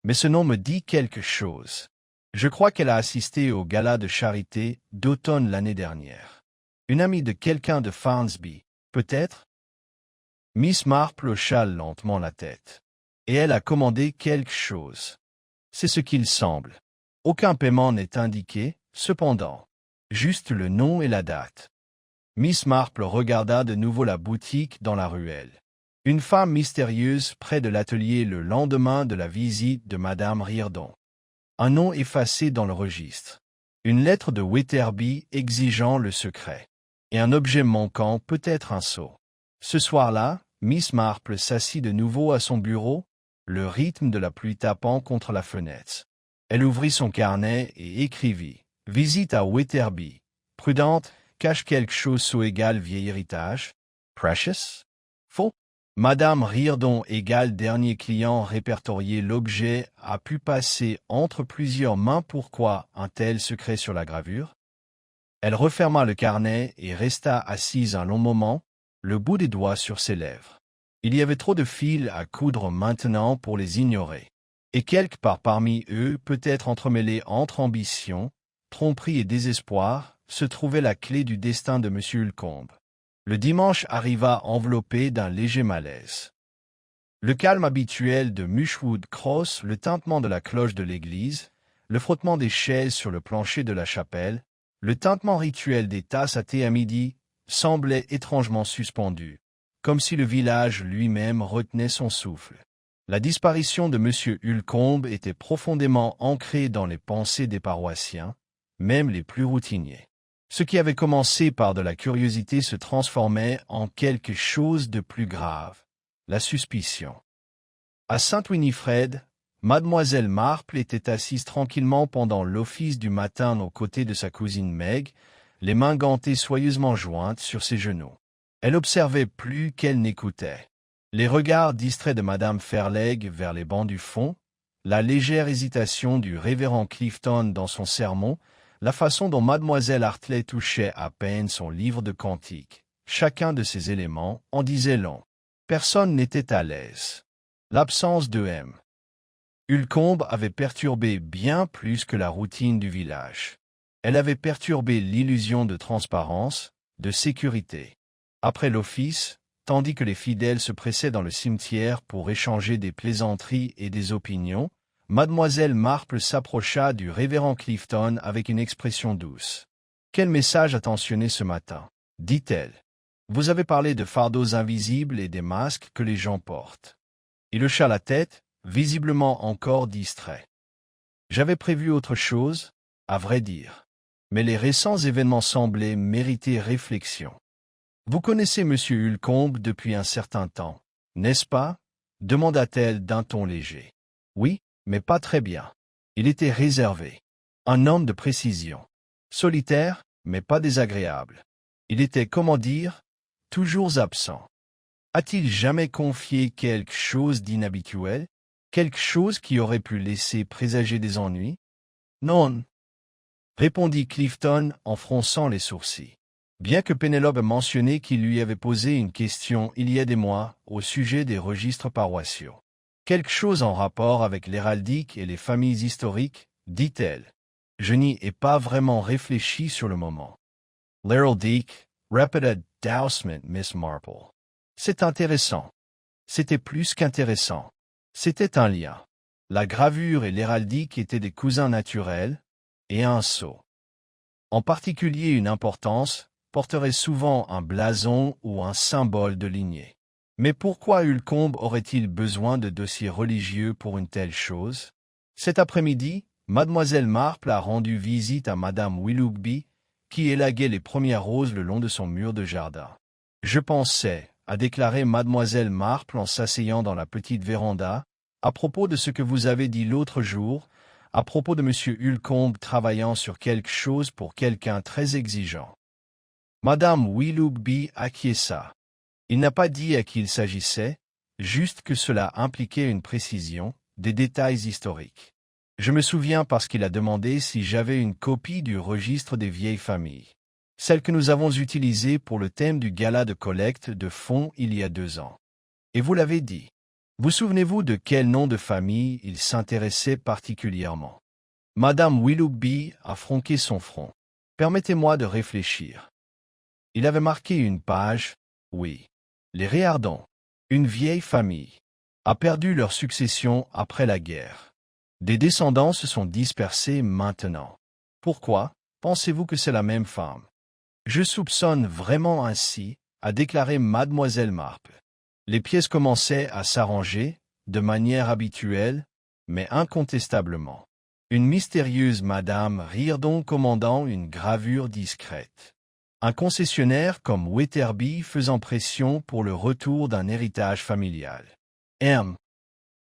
Mais ce nom me dit quelque chose. Je crois qu'elle a assisté au gala de charité d'automne l'année dernière. Une amie de quelqu'un de Farnsby, peut-être? Miss Marple hocha lentement la tête. Et elle a commandé quelque chose. C'est ce qu'il semble. Aucun paiement n'est indiqué, cependant. Juste le nom et la date. Miss Marple regarda de nouveau la boutique dans la ruelle. Une femme mystérieuse près de l'atelier le lendemain de la visite de Madame Riordan. Un nom effacé dans le registre. Une lettre de Weatherby exigeant le secret. Et un objet manquant, peut-être un sceau. Ce soir-là, Miss Marple s'assit de nouveau à son bureau, le rythme de la pluie tapant contre la fenêtre. Elle ouvrit son carnet et écrivit « Visite à Weatherby. Prudente, cache quelque chose sous égal vieil héritage. Precious? Faux. Madame Riordan égale dernier client répertorié. L'objet a pu passer entre plusieurs mains. Pourquoi un tel secret sur la gravure? » Elle referma le carnet et resta assise un long moment, le bout des doigts sur ses lèvres. Il y avait trop de fils à coudre maintenant pour les ignorer. Et quelque part parmi eux, peut-être entremêlés entre ambition, tromperie et désespoir, se trouvait la clé du destin de M. Ulcombe. Le dimanche arriva enveloppé d'un léger malaise. Le calme habituel de Mushwood Cross, le tintement de la cloche de l'église, le frottement des chaises sur le plancher de la chapelle, le tintement rituel des tasses à thé à midi, semblaient étrangement suspendus, comme si le village lui-même retenait son souffle. La disparition de M. Ulcombe était profondément ancrée dans les pensées des paroissiens, même les plus routiniers. Ce qui avait commencé par de la curiosité se transformait en quelque chose de plus grave, la suspicion. À Saint-Winifred, Mademoiselle Marple était assise tranquillement pendant l'office du matin aux côtés de sa cousine Meg, les mains gantées soigneusement jointes sur ses genoux. Elle observait plus qu'elle n'écoutait. Les regards distraits de Madame Fairlegh vers les bancs du fond, la légère hésitation du révérend Clifton dans son sermon, la façon dont mademoiselle Hartley touchait à peine son livre de cantiques. Chacun de ces éléments en disait long. Personne n'était à l'aise. L'absence de M. Ulcombe avait perturbé bien plus que la routine du village. Elle avait perturbé l'illusion de transparence, de sécurité. Après l'office, tandis que les fidèles se pressaient dans le cimetière pour échanger des plaisanteries et des opinions, mademoiselle Marple s'approcha du révérend Clifton avec une expression douce. « Quel message attentionné ce matin ?» dit-elle. « Vous avez parlé de fardeaux invisibles et des masques que les gens portent. » Il hocha la tête, visiblement encore distrait. « J'avais prévu autre chose, à vrai dire. Mais les récents événements semblaient mériter réflexion. Vous connaissez M. Ulcombe depuis un certain temps, n'est-ce pas? Demanda-t-elle d'un ton léger. Oui, mais pas très bien. Il était réservé. Un homme de précision. Solitaire, mais pas désagréable. Il était, comment dire, toujours absent. A-t-il jamais confié quelque chose d'inhabituel? Quelque chose qui aurait pu laisser présager des ennuis? Non, répondit Clifton en fronçant les sourcils. Bien que Pénélope ait mentionné qu'il lui avait posé une question il y a des mois au sujet des registres paroissiaux. Quelque chose en rapport avec l'héraldique et les familles historiques, dit-elle. Je n'y ai pas vraiment réfléchi sur le moment. L'héraldique, répéta doucement Miss Marple. C'est intéressant. C'était plus qu'intéressant. C'était un lien. La gravure et l'héraldique étaient des cousins naturels, et un sceau. En particulier une importance, porterait souvent un blason ou un symbole de lignée. Mais pourquoi Ulcombe aurait-il besoin de dossiers religieux pour une telle chose? Cet après-midi, mademoiselle Marple a rendu visite à madame Willoughby, qui élaguait les premières roses le long de son mur de jardin. Je pensais, a déclaré mademoiselle Marple en s'asseyant dans la petite véranda, à propos de ce que vous avez dit l'autre jour, à propos de M. Ulcombe travaillant sur quelque chose pour quelqu'un très exigeant. Madame Willoughby acquiesça. Il n'a pas dit à qui il s'agissait, juste que cela impliquait une précision, des détails historiques. Je me souviens parce qu'il a demandé si j'avais une copie du registre des vieilles familles, celle que nous avons utilisée pour le thème du gala de collecte de fonds il y a 2 ans. Et vous l'avez dit. Vous souvenez-vous de quel nom de famille il s'intéressait particulièrement? Madame Willoughby a fronqué son front. Permettez-moi de réfléchir. Il avait marqué une page, oui. Les Réardons, une vieille famille, a perdu leur succession après la guerre. Des descendants se sont dispersés maintenant. Pourquoi pensez-vous que c'est la même femme? Je soupçonne vraiment ainsi, a déclaré mademoiselle Marple. Les pièces commençaient à s'arranger, de manière habituelle, mais incontestablement. Une mystérieuse madame Riordon commandant une gravure discrète. Un concessionnaire comme Wetherby faisant pression pour le retour d'un héritage familial. M.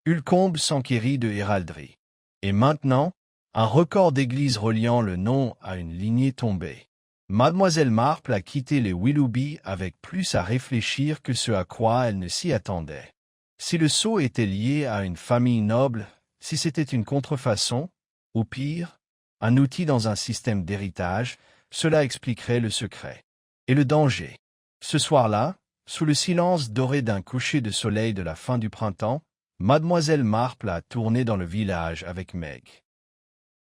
Ulcombe s'enquérit de héralderie. Et maintenant, un record d'église reliant le nom à une lignée tombée. Mademoiselle Marple a quitté les Willoughby avec plus à réfléchir que ce à quoi elle ne s'y attendait. Si le sceau était lié à une famille noble, si c'était une contrefaçon, ou pire, un outil dans un système d'héritage, cela expliquerait le secret. Et le danger. Ce soir-là, sous le silence doré d'un coucher de soleil de la fin du printemps, mademoiselle Marple a tourné dans le village avec Meg.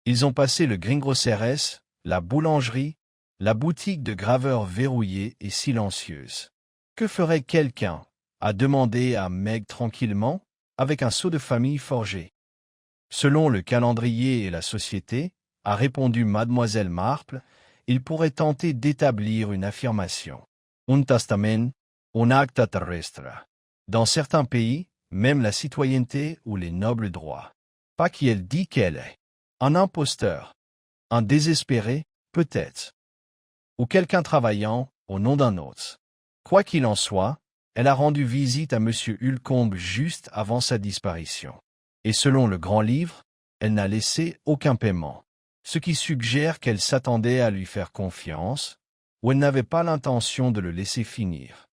Ils ont passé le greengrocerès, la boulangerie, la boutique de graveurs verrouillée et silencieuse. Que ferait quelqu'un, a demandé à Meg tranquillement, avec un sceau de famille forgé. Selon le calendrier et la société, a répondu mademoiselle Marple, il pourrait tenter d'établir une affirmation. Un testament, un acta terrestre. Dans certains pays, même la citoyenneté ou les nobles droits. Pas qui elle dit qu'elle est. Un imposteur. Un désespéré, peut-être. Ou quelqu'un travaillant au nom d'un autre. Quoi qu'il en soit, elle a rendu visite à M. Ulcombe juste avant sa disparition. Et selon le grand livre, elle n'a laissé aucun paiement. Ce qui suggère qu'elle s'attendait à lui faire confiance, ou elle n'avait pas l'intention de le laisser finir.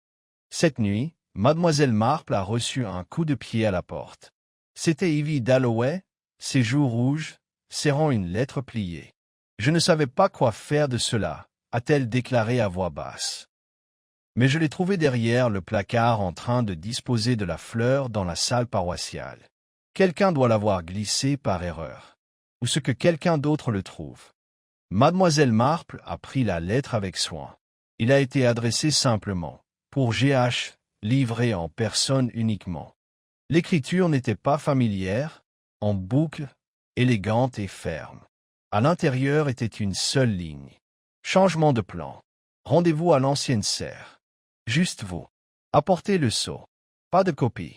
Cette nuit, mademoiselle Marple a reçu un coup de pied à la porte. C'était Evie Dalloway, ses joues rouges, serrant une lettre pliée. « Je ne savais pas quoi faire de cela, a-t-elle déclaré à voix basse. Mais je l'ai trouvé derrière le placard en train de disposer de la fleur dans la salle paroissiale. Quelqu'un doit l'avoir glissé par erreur. Ou ce que quelqu'un d'autre le trouve. » Mademoiselle Marple a pris la lettre avec soin. Il a été adressé simplement, pour G.H., livré en personne uniquement. L'écriture n'était pas familière, en boucle, élégante et ferme. À l'intérieur était une seule ligne. Changement de plan. Rendez-vous à l'ancienne serre. Juste vous. Apportez le sceau. Pas de copie.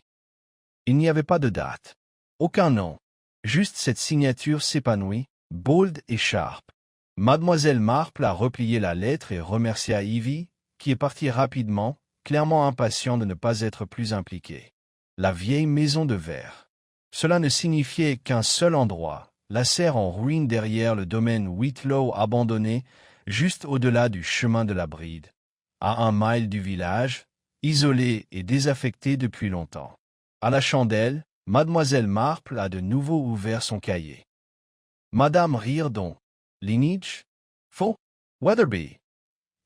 Il n'y avait pas de date. Aucun nom. Juste cette signature s'épanouit, bold et sharp. Mademoiselle Marple a replié la lettre et remercia Ivy, qui est partie rapidement, clairement impatient de ne pas être plus impliquée. La vieille maison de verre. Cela ne signifiait qu'un seul endroit, la serre en ruine derrière le domaine Whitlow abandonné, juste au-delà du chemin de la Bride, à 1 mile du village, isolé et désaffecté depuis longtemps. À la chandelle, Mademoiselle Marple a de nouveau ouvert son cahier. Madame Riordon. Lineage? Faux. Weatherby.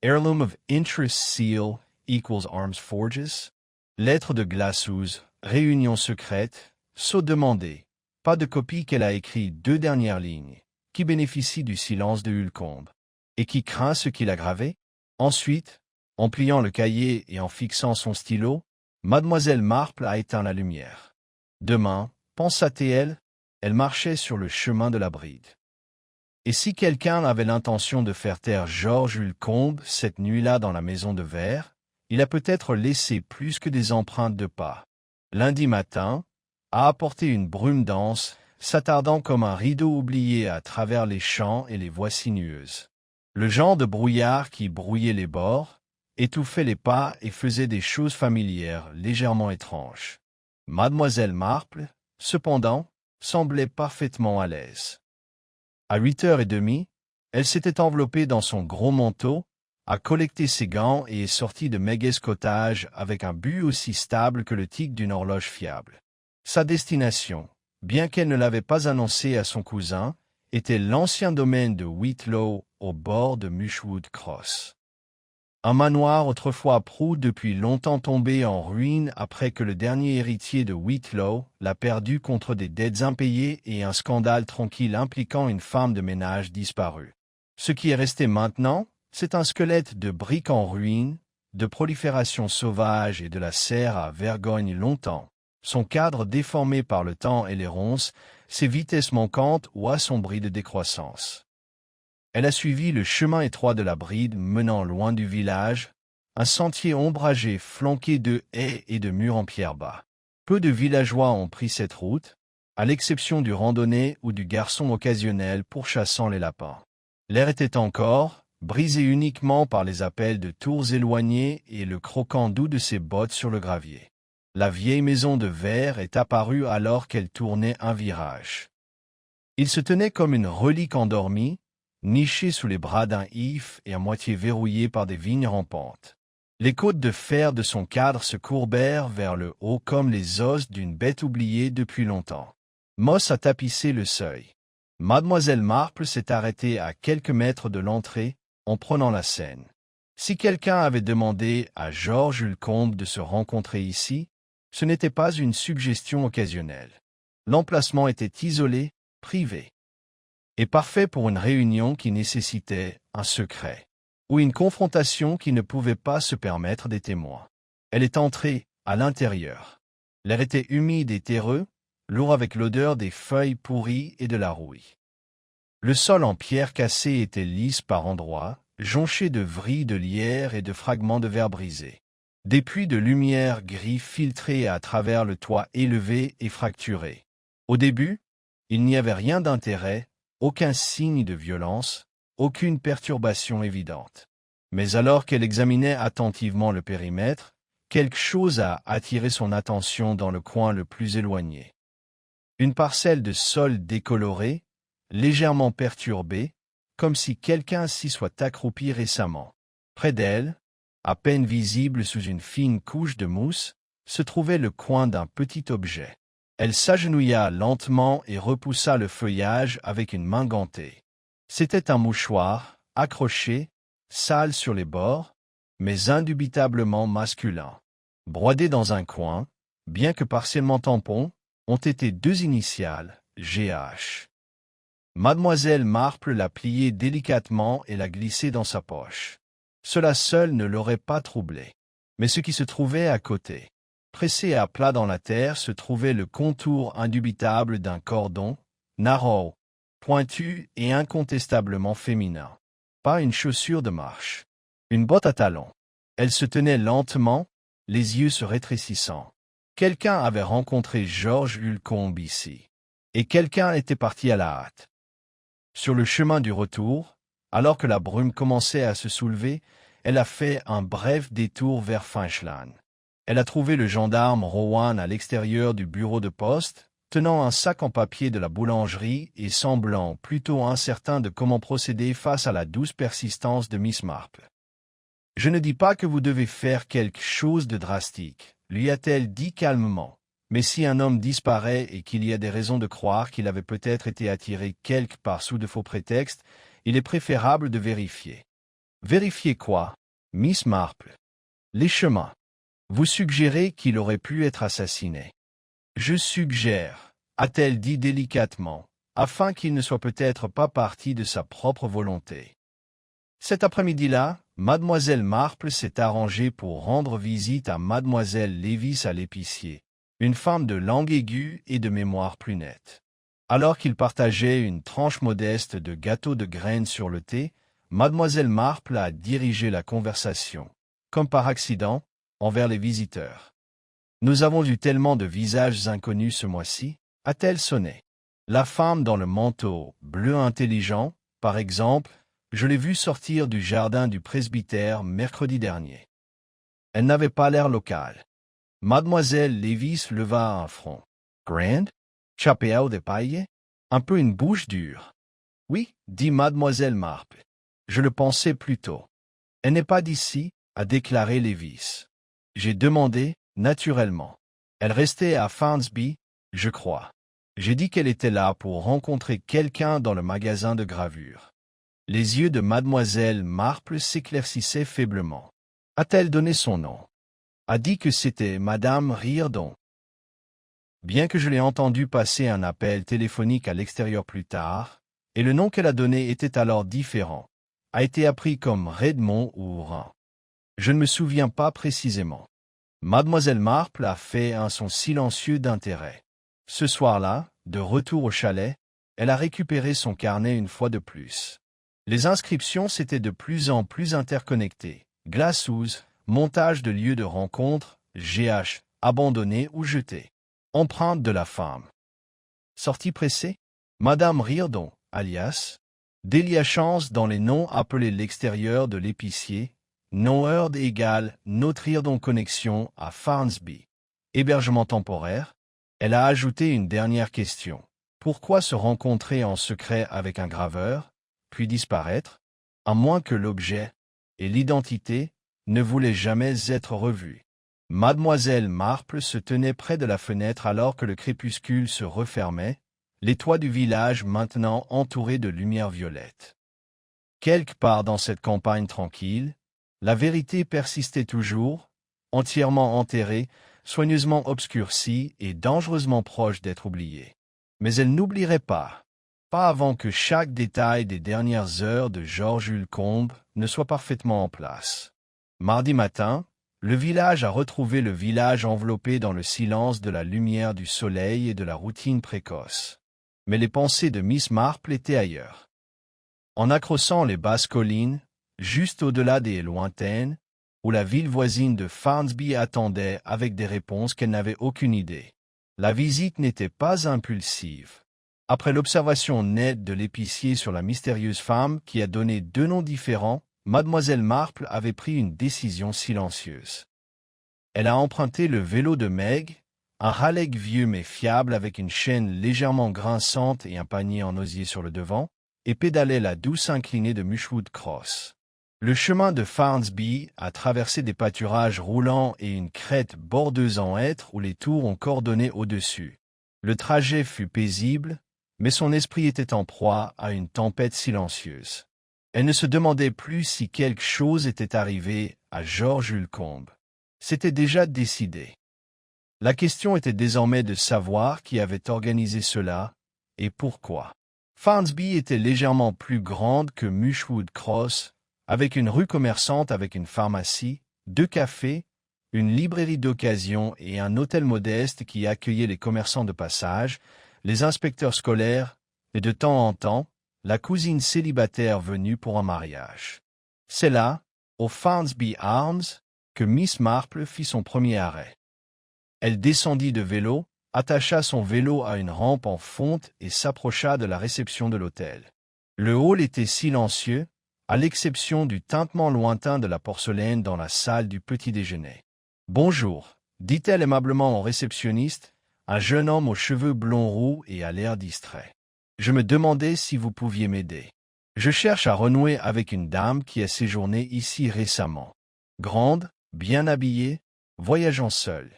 Heirloom of interest seal equals arms forges. Lettre de Glasshouse. Réunion secrète. Sceau demandé. Pas de copie qu'elle a écrit 2 dernières lignes. Qui bénéficie du silence de Hulcombe. Et qui craint ce qu'il a gravé? Ensuite, en pliant le cahier et en fixant son stylo, Mademoiselle Marple a éteint la lumière. Demain, pensa-t-elle, elle marchait sur le chemin de la Bride. Et si quelqu'un avait l'intention de faire taire Georges Hulcombe cette nuit-là dans la maison de verre, il a peut-être laissé plus que des empreintes de pas. Lundi matin, a apporté une brume dense, s'attardant comme un rideau oublié à travers les champs et les voies sinueuses. Le genre de brouillard qui brouillait les bords, étouffait les pas et faisait des choses familières légèrement étranges. Mademoiselle Marple, cependant, semblait parfaitement à l'aise. À 8h30, elle s'était enveloppée dans son gros manteau, a collecté ses gants et est sortie de Megg's Cottage avec un but aussi stable que le tic d'une horloge fiable. Sa destination, bien qu'elle ne l'avait pas annoncé à son cousin, était l'ancien domaine de Whitlow au bord de Mushwood Cross. Un manoir autrefois prou depuis longtemps tombé en ruine après que le dernier héritier de Whitlow l'a perdu contre des dettes impayées et un scandale tranquille impliquant une femme de ménage disparue. Ce qui est resté maintenant, c'est un squelette de briques en ruine, de prolifération sauvage et de la serre à vergogne longtemps, son cadre déformé par le temps et les ronces, ses vitesses manquantes ou assombries de décroissance. Elle a suivi le chemin étroit de la Bride menant loin du village, un sentier ombragé flanqué de haies et de murs en pierre bas. Peu de villageois ont pris cette route, à l'exception du randonnée ou du garçon occasionnel pourchassant les lapins. L'air était encore, brisé uniquement par les appels de tours éloignées et le croquant doux de ses bottes sur le gravier. La vieille maison de verre est apparue alors qu'elle tournait un virage. Il se tenait comme une relique endormie, niché sous les bras d'un if et à moitié verrouillé par des vignes rampantes. Les côtes de fer de son cadre se courbèrent vers le haut comme les os d'une bête oubliée depuis longtemps. Moss a tapissé le seuil. Mademoiselle Marple s'est arrêtée à quelques mètres de l'entrée, en prenant la scène. Si quelqu'un avait demandé à Georges Hulcombe de se rencontrer ici, ce n'était pas une suggestion occasionnelle. L'emplacement était isolé, privé. Et parfait pour une réunion qui nécessitait un secret, ou une confrontation qui ne pouvait pas se permettre des témoins. Elle est entrée à l'intérieur. L'air était humide et terreux, lourd avec l'odeur des feuilles pourries et de la rouille. Le sol en pierre cassée était lisse par endroits, jonché de vrilles de lierre et de fragments de verre brisés. Des puits de lumière gris filtraient à travers le toit élevé et fracturé. Au début, il n'y avait rien d'intérêt, aucun signe de violence, aucune perturbation évidente. Mais alors qu'elle examinait attentivement le périmètre, quelque chose a attiré son attention dans le coin le plus éloigné. Une parcelle de sol décoloré, légèrement perturbée, comme si quelqu'un s'y soit accroupi récemment. Près d'elle, à peine visible sous une fine couche de mousse, se trouvait le coin d'un petit objet. Elle s'agenouilla lentement et repoussa le feuillage avec une main gantée. C'était un mouchoir, accroché, sale sur les bords, mais indubitablement masculin. Brodé dans un coin, bien que partiellement tampon, ont été deux initiales, GH. Mademoiselle Marple l'a plié délicatement et l'a glissé dans sa poche. Cela seul ne l'aurait pas troublé. Mais ce qui se trouvait à côté, pressé à plat dans la terre, se trouvait le contour indubitable d'un cordon, narrow, pointu et incontestablement féminin. Pas une chaussure de marche. Une botte à talons. Elle se tenait lentement, les yeux se rétrécissant. Quelqu'un avait rencontré George Hulcombe ici. Et quelqu'un était parti à la hâte. Sur le chemin du retour, alors que la brume commençait à se soulever, elle a fait un bref détour vers Finchland. Elle a trouvé le gendarme Rowan à l'extérieur du bureau de poste, tenant un sac en papier de la boulangerie et semblant plutôt incertain de comment procéder face à la douce persistance de Miss Marple. « Je ne dis pas que vous devez faire quelque chose de drastique, lui a-t-elle dit calmement. Mais si un homme disparaît et qu'il y a des raisons de croire qu'il avait peut-être été attiré quelque part sous de faux prétextes, il est préférable de vérifier. » « Vérifier quoi, Miss Marple ? » ?»« Les chemins. Vous suggérez qu'il aurait pu être assassiné. »« Je suggère, a-t-elle dit délicatement, afin qu'il ne soit peut-être pas parti de sa propre volonté. » Cet après-midi-là, Mademoiselle Marple s'est arrangée pour rendre visite à Mademoiselle Lévis à l'épicier, une femme de langue aiguë et de mémoire plus nette. Alors qu'ils partageaient une tranche modeste de gâteau de graines sur le thé, Mademoiselle Marple a dirigé la conversation, comme par accident, envers les visiteurs. « Nous avons vu tellement de visages inconnus ce mois-ci, » a-t-elle sonné. La femme dans le manteau bleu intelligent, par exemple, je l'ai vue sortir du jardin du presbytère mercredi dernier. Elle n'avait pas l'air local. Mademoiselle Lévis leva un front. « Grand? Chapéau de paille? Un peu une bouche dure. »« Oui, dit Mademoiselle Marple. Je le pensais plus tôt. »« Elle n'est pas d'ici, » a déclaré Lévis. J'ai demandé, naturellement. Elle restait à Farnsby, je crois. J'ai dit qu'elle était là pour rencontrer quelqu'un dans le magasin de gravure. Les yeux de Mademoiselle Marple s'éclaircissaient faiblement. A-t-elle donné son nom? A dit que c'était Madame Riordan. Bien que je l'ai entendu passer un appel téléphonique à l'extérieur plus tard, et le nom qu'elle a donné était alors différent, a été appris comme Redmond ou Rhin. Je ne me souviens pas précisément. Mademoiselle Marple a fait un son silencieux d'intérêt. Ce soir-là, de retour au chalet, elle a récupéré son carnet une fois de plus. Les inscriptions s'étaient de plus en plus interconnectées. Glassous, montage de lieux de rencontre, GH, abandonné ou jeté. Empreinte de la femme. Sortie pressée, Madame Riordan, alias. Déliachance dans les noms appelés l'extérieur de l'épicier. Non heure égale notre Riordan connexion à Farnsby. Hébergement temporaire. Elle a ajouté une dernière question. Pourquoi se rencontrer en secret avec un graveur, puis disparaître, à moins que l'objet et l'identité ne voulaient jamais être revus? Mademoiselle Marple se tenait près de la fenêtre alors que le crépuscule se refermait, les toits du village maintenant entourés de lumière violette. Quelque part dans cette campagne tranquille, la vérité persistait toujours, entièrement enterrée, soigneusement obscurcie et dangereusement proche d'être oubliée. Mais elle n'oublierait pas avant que chaque détail des dernières heures de George Hulcombe ne soit parfaitement en place. Mardi matin, le village a retrouvé le village enveloppé dans le silence de la lumière du soleil et de la routine précoce. Mais les pensées de Miss Marple étaient ailleurs. En accroissant les basses collines, juste au-delà des lointaines, où la ville voisine de Farnsby attendait avec des réponses qu'elle n'avait aucune idée. La visite n'était pas impulsive. Après l'observation nette de l'épicier sur la mystérieuse femme qui a donné deux noms différents, Mademoiselle Marple avait pris une décision silencieuse. Elle a emprunté le vélo de Meg, un Raleigh vieux mais fiable avec une chaîne légèrement grinçante et un panier en osier sur le devant, et pédalait la douce inclinée de Mushwood Cross. Le chemin de Farnsby a traversé des pâturages roulants et une crête bordeuse en hêtre où les tours ont cordonné au-dessus. Le trajet fut paisible, mais son esprit était en proie à une tempête silencieuse. Elle ne se demandait plus si quelque chose était arrivé à George Ulcombe. C'était déjà décidé. La question était désormais de savoir qui avait organisé cela et pourquoi. Farnsby était légèrement plus grande que Mushwood Cross, avec une rue commerçante avec une pharmacie, 2 cafés, une librairie d'occasion et un hôtel modeste qui accueillait les commerçants de passage, les inspecteurs scolaires et de temps en temps, la cousine célibataire venue pour un mariage. C'est là, au Farnsby Arms, que Miss Marple fit son premier arrêt. Elle descendit de vélo, attacha son vélo à une rampe en fonte et s'approcha de la réception de l'hôtel. Le hall était silencieux, à l'exception du tintement lointain de la porcelaine dans la salle du petit-déjeuner. « Bonjour », dit-elle aimablement au réceptionniste, un jeune homme aux cheveux blonds roux et à l'air distrait. « Je me demandais si vous pouviez m'aider. Je cherche à renouer avec une dame qui a séjourné ici récemment. Grande, bien habillée, voyageant seule.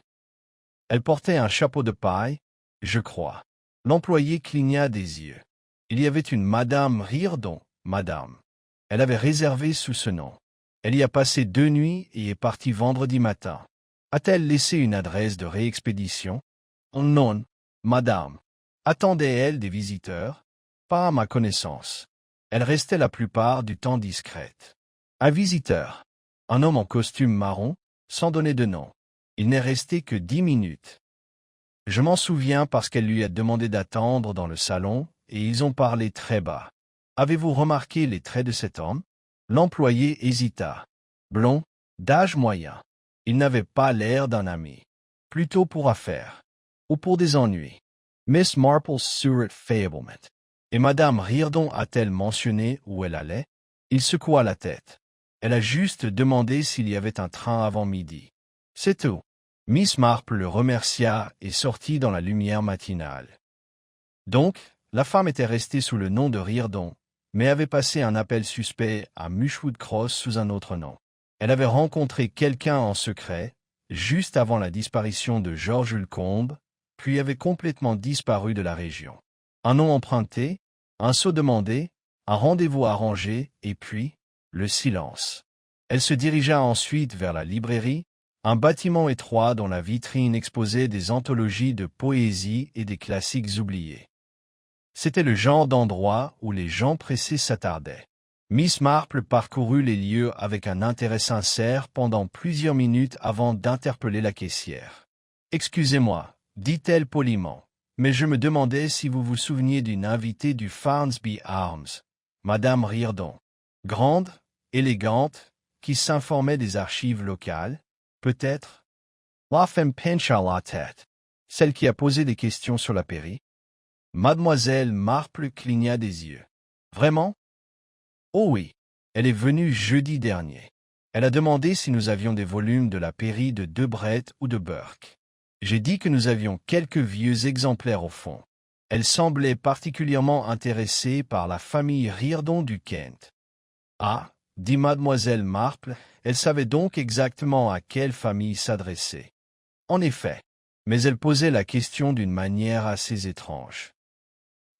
Elle portait un chapeau de paille, je crois. » L'employé cligna des yeux. Il y avait une Madame Riordan, madame. Elle avait réservé sous ce nom. Elle y a passé 2 nuits et est partie vendredi matin. A-t-elle laissé une adresse de réexpédition? Non, madame. Attendait-elle des visiteurs? Pas à ma connaissance. Elle restait la plupart du temps discrète. Un visiteur, un homme en costume marron, sans donner de nom. Il n'est resté que 10 minutes. Je m'en souviens parce qu'elle lui a demandé d'attendre dans le salon, et ils ont parlé très bas. Avez-vous remarqué les traits de cet homme? L'employé hésita. Blond, d'âge moyen. Il n'avait pas l'air d'un ami. Plutôt pour affaires. Ou pour des ennuis. Miss Marple sourit faiblement. Et Madame Riordan a-t-elle mentionné où elle allait? Il secoua la tête. Elle a juste demandé s'il y avait un train avant midi. C'est tout. Miss Marple le remercia et sortit dans la lumière matinale. Donc, la femme était restée sous le nom de Riordan, mais avait passé un appel suspect à Mushwood Cross sous un autre nom. Elle avait rencontré quelqu'un en secret, juste avant la disparition de George Ulcombe, puis avait complètement disparu de la région. Un nom emprunté, un sceau demandé, un rendez-vous arrangé, et puis, le silence. Elle se dirigea ensuite vers la librairie, un bâtiment étroit dont la vitrine exposait des anthologies de poésie et des classiques oubliés. C'était le genre d'endroit où les gens pressés s'attardaient. Miss Marple parcourut les lieux avec un intérêt sincère pendant plusieurs minutes avant d'interpeller la caissière. « Excusez-moi, » dit-elle poliment, « mais je me demandais si vous vous souveniez d'une invitée du Farnsby Arms, Madame Riordan. Grande, élégante, qui s'informait des archives locales, peut-être? » La femme pencha la tête. « Celle qui a posé des questions sur la pairie? » Mademoiselle Marple cligna des yeux. « Vraiment? » « Oh oui, elle est venue jeudi dernier. Elle a demandé si nous avions des volumes de la pairie de Debrett ou de Burke. J'ai dit que nous avions quelques vieux exemplaires au fond. Elle semblait particulièrement intéressée par la famille Riordan du Kent. »« Ah, » dit Mademoiselle Marple, elle savait donc exactement à quelle famille s'adresser. En effet, mais elle posait la question d'une manière assez étrange.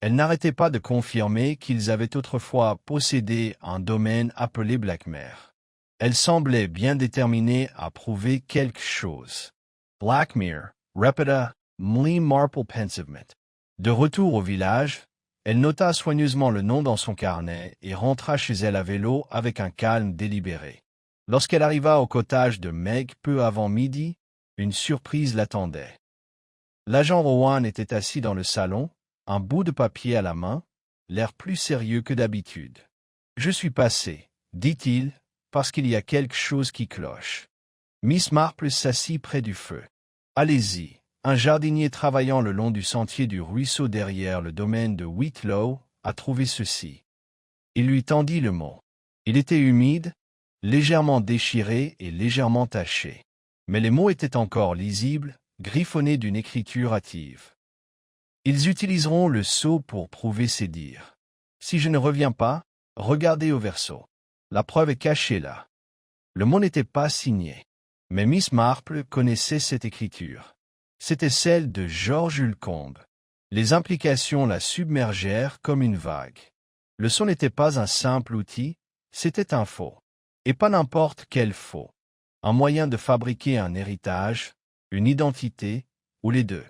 Elle n'arrêtait pas de confirmer qu'ils avaient autrefois possédé un domaine appelé Blackmere. Elle semblait bien déterminée à prouver quelque chose. Blackmere, répéta Miss Marple pensivement. De retour au village, elle nota soigneusement le nom dans son carnet et rentra chez elle à vélo avec un calme délibéré. Lorsqu'elle arriva au cottage de Meg peu avant midi, une surprise l'attendait. L'agent Rowan était assis dans le salon, un bout de papier à la main, l'air plus sérieux que d'habitude. « Je suis passé, » dit-il, « parce qu'il y a quelque chose qui cloche. » Miss Marple s'assit près du feu. « Allez-y. » Un jardinier travaillant le long du sentier du ruisseau derrière le domaine de Whitlow a trouvé ceci. Il lui tendit le mot. Il était humide, légèrement déchiré et légèrement taché. Mais les mots étaient encore lisibles, griffonnés d'une écriture hâtive. Ils utiliseront le sceau pour prouver ces dires. Si je ne reviens pas, regardez au verso. La preuve est cachée là. Le mot n'était pas signé. Mais Miss Marple connaissait cette écriture. C'était celle de George Ulcombe. Les implications la submergèrent comme une vague. Le sceau n'était pas un simple outil, c'était un faux. Et pas n'importe quel faux. Un moyen de fabriquer un héritage, une identité, ou les deux.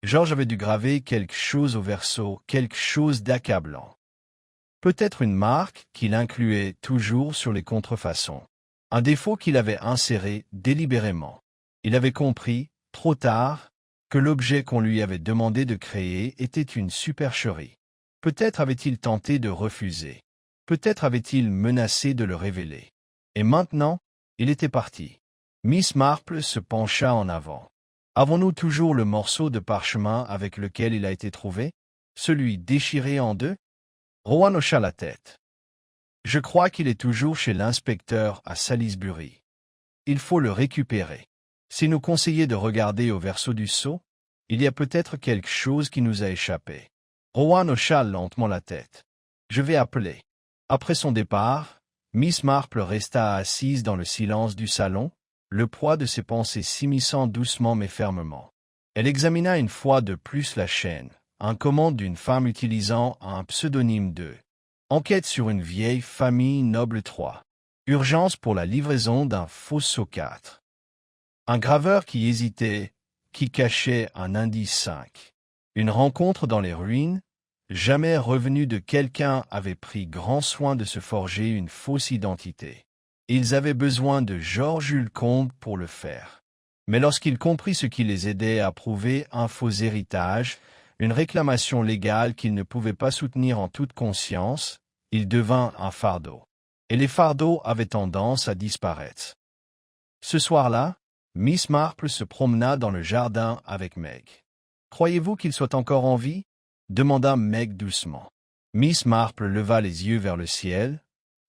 Georges avait dû graver quelque chose au verso, quelque chose d'accablant. Peut-être une marque qu'il incluait toujours sur les contrefaçons. Un défaut qu'il avait inséré délibérément. Il avait compris, trop tard, que l'objet qu'on lui avait demandé de créer était une supercherie. Peut-être avait-il tenté de refuser. Peut-être avait-il menacé de le révéler. Et maintenant, il était parti. Miss Marple se pencha en avant. Avons-nous toujours le morceau de parchemin avec lequel il a été trouvé? Celui déchiré en deux? Rowan hocha la tête. Je crois qu'il est toujours chez l'inspecteur à Salisbury. Il faut le récupérer. Si nous conseillez de regarder au verso du sceau, il y a peut-être quelque chose qui nous a échappé. Rowan hocha lentement la tête. Je vais appeler. Après son départ, Miss Marple resta assise dans le silence du salon, le poids de ses pensées s'immisçant doucement mais fermement. Elle examina une fois de plus la chaîne, un commande d'une femme utilisant un pseudonyme de enquête sur une vieille famille noble 3. Urgence pour la livraison d'un faux sceau 4. Un graveur qui hésitait, qui cachait un indice 5. Une rencontre dans les ruines, jamais revenu de quelqu'un avait pris grand soin de se forger une fausse identité. Ils avaient besoin de Georges Combe pour le faire. Mais lorsqu'il comprit ce qui les aidait à prouver un faux héritage, une réclamation légale qu'il ne pouvait pas soutenir en toute conscience, il devint un fardeau. Et les fardeaux avaient tendance à disparaître. Ce soir-là, Miss Marple se promena dans le jardin avec Meg. « Croyez-vous qu'il soit encore en vie ?» demanda Meg doucement. Miss Marple leva les yeux vers le ciel,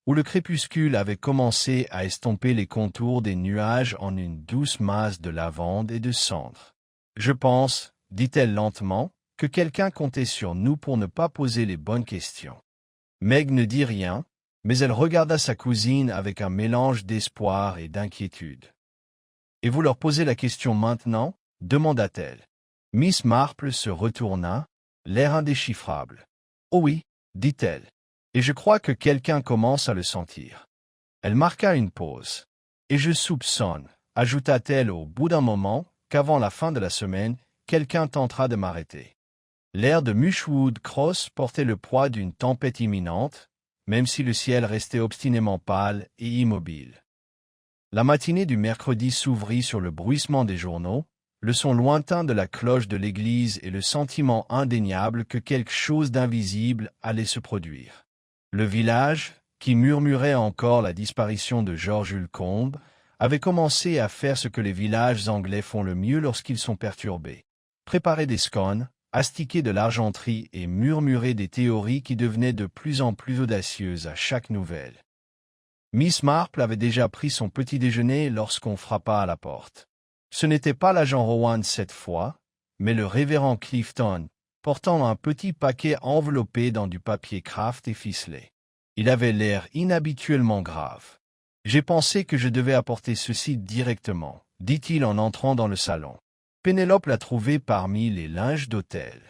où le crépuscule avait commencé à estomper les contours des nuages en une douce masse de lavande et de cendre. « Je pense, dit-elle lentement, que quelqu'un comptait sur nous pour ne pas poser les bonnes questions. » Meg ne dit rien, mais elle regarda sa cousine avec un mélange d'espoir et d'inquiétude. « Et vous leur posez la question maintenant ?» demanda-t-elle. Miss Marple se retourna, l'air indéchiffrable. « Oh oui, dit-elle. Et je crois que quelqu'un commence à le sentir. » Elle marqua une pause. « Et je soupçonne, ajouta-t-elle au bout d'un moment, qu'avant la fin de la semaine, quelqu'un tentera de m'arrêter. » L'air de Mushwood Cross portait le poids d'une tempête imminente, même si le ciel restait obstinément pâle et immobile. La matinée du mercredi s'ouvrit sur le bruissement des journaux, le son lointain de la cloche de l'église et le sentiment indéniable que quelque chose d'invisible allait se produire. Le village, qui murmurait encore la disparition de Georges Combe, avait commencé à faire ce que les villages anglais font le mieux lorsqu'ils sont perturbés. Préparer des scones, astiquer de l'argenterie et murmurer des théories qui devenaient de plus en plus audacieuses à chaque nouvelle. Miss Marple avait déjà pris son petit déjeuner lorsqu'on frappa à la porte. Ce n'était pas l'agent Rowan cette fois, mais le révérend Clifton, portant un petit paquet enveloppé dans du papier craft et ficelé. Il avait l'air inhabituellement grave. « J'ai pensé que je devais apporter ceci directement, » dit-il en entrant dans le salon. Pénélope l'a trouvé parmi les linges d'autel.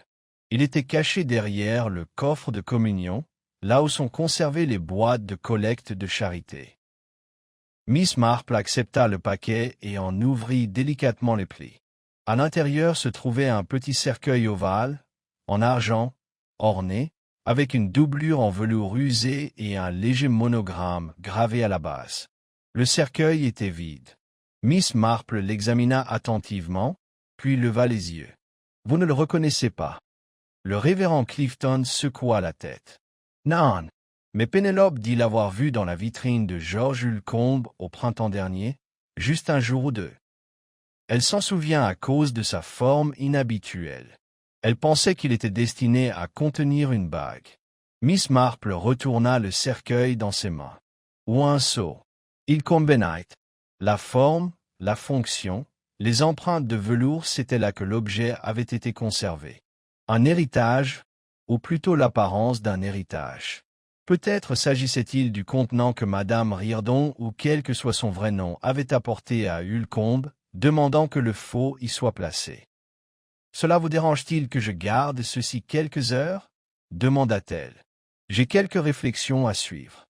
Il était caché derrière le coffre de communion, là où sont conservées les boîtes de collecte de charité. Miss Marple accepta le paquet et en ouvrit délicatement les plis. À l'intérieur se trouvait un petit cercueil ovale, en argent, orné, avec une doublure en velours usé et un léger monogramme gravé à la base. Le cercueil était vide. Miss Marple l'examina attentivement, puis leva les yeux. « Vous ne le reconnaissez pas ?» Le révérend Clifton secoua la tête. « Non, mais Pénélope dit l'avoir vu dans la vitrine de Georges Combe au printemps dernier, juste un jour ou deux. Elle s'en souvient à cause de sa forme inhabituelle. Elle pensait qu'il était destiné à contenir une bague. » Miss Marple retourna le cercueil dans ses mains. « Ou un sceau. Il combinait. La forme, la fonction, les empreintes de velours, c'était là que l'objet avait été conservé. Un héritage, ou plutôt l'apparence d'un héritage. Peut-être s'agissait-il du contenant que Madame Riordon, ou quel que soit son vrai nom, avait apporté à Ulcombe, demandant que le faux y soit placé. Cela vous dérange-t-il que je garde ceci quelques heures? Demanda-t-elle. J'ai quelques réflexions à suivre.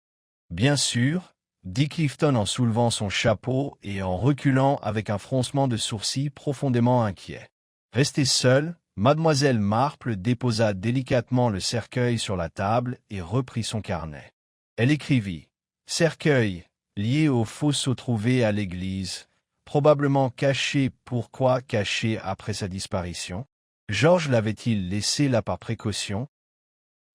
Bien sûr, dit Clifton en soulevant son chapeau et en reculant avec un froncement de sourcils profondément inquiet. Restée seule, mademoiselle Marple déposa délicatement le cercueil sur la table et reprit son carnet. Elle écrivit « Cercueil, lié au fausceau trouvé à l'église, probablement caché. Pourquoi caché après sa disparition? Georges l'avait-il laissé là par précaution?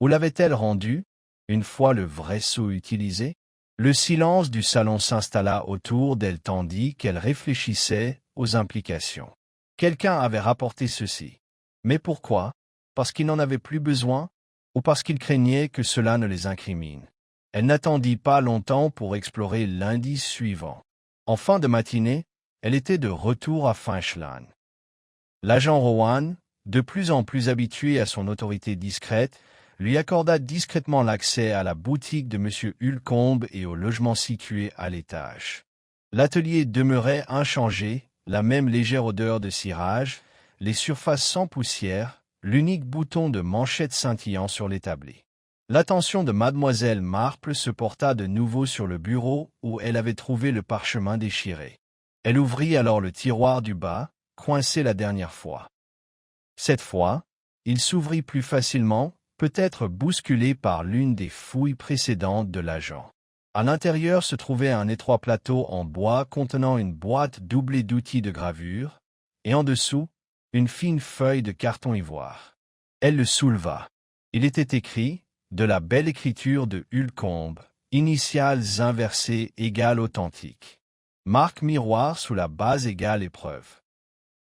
Où l'avait-elle rendu, une fois le vrai sceau utilisé? » Le silence du salon s'installa autour d'elle tandis qu'elle réfléchissait aux implications. Quelqu'un avait rapporté ceci. Mais pourquoi? Parce qu'il n'en avait plus besoin, ou parce qu'il craignait que cela ne les incrimine? Elle n'attendit pas longtemps pour explorer l'indice suivant. En fin de matinée, elle était de retour à Finchland. L'agent Rowan, de plus en plus habitué à son autorité discrète, lui accorda discrètement l'accès à la boutique de M. Hulcombe et au logement situé à l'étage. L'atelier demeurait inchangé, la même légère odeur de cirage, les surfaces sans poussière, l'unique bouton de manchette scintillant sur l'établi. L'attention de mademoiselle Marple se porta de nouveau sur le bureau où elle avait trouvé le parchemin déchiré. Elle ouvrit alors le tiroir du bas, coincé la dernière fois. Cette fois, il s'ouvrit plus facilement, peut-être bousculé par l'une des fouilles précédentes de l'agent. À l'intérieur se trouvait un étroit plateau en bois contenant une boîte doublée d'outils de gravure, et en dessous, une fine feuille de carton ivoire. Elle le souleva. Il était écrit, de la belle écriture de Hulcombe, initiales inversées égale authentique. Marque miroir sous la base égale épreuve.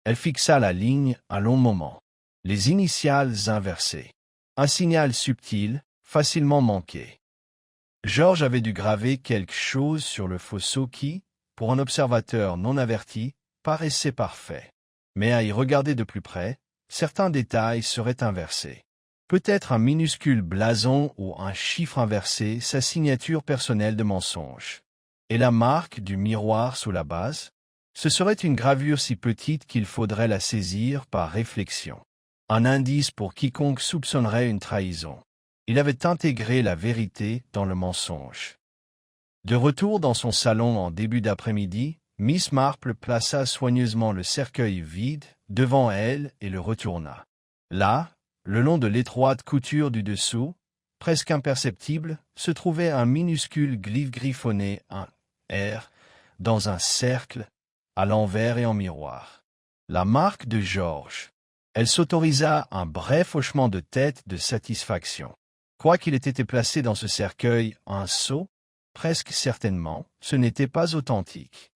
Elle fixa la ligne un long moment. Les initiales inversées. Un signal subtil, facilement manqué. Georges avait dû graver quelque chose sur le fausceau qui, pour un observateur non averti, paraissait parfait. Mais à y regarder de plus près, certains détails seraient inversés. Peut-être un minuscule blason ou un chiffre inversé, sa signature personnelle de mensonge. Et la marque du miroir sous la base? Ce serait une gravure si petite qu'il faudrait la saisir par réflexion. Un indice pour quiconque soupçonnerait une trahison. Il avait intégré la vérité dans le mensonge. De retour dans son salon en début d'après-midi, Miss Marple plaça soigneusement le cercueil vide devant elle et le retourna. Là, le long de l'étroite couture du dessous, presque imperceptible, se trouvait un minuscule glyphe griffonné, un R, dans un cercle, à l'envers et en miroir. La marque de Georges. Elle s'autorisa un bref hochement de tête de satisfaction. Quoiqu'il ait été placé dans ce cercueil un sceau, presque certainement, ce n'était pas authentique.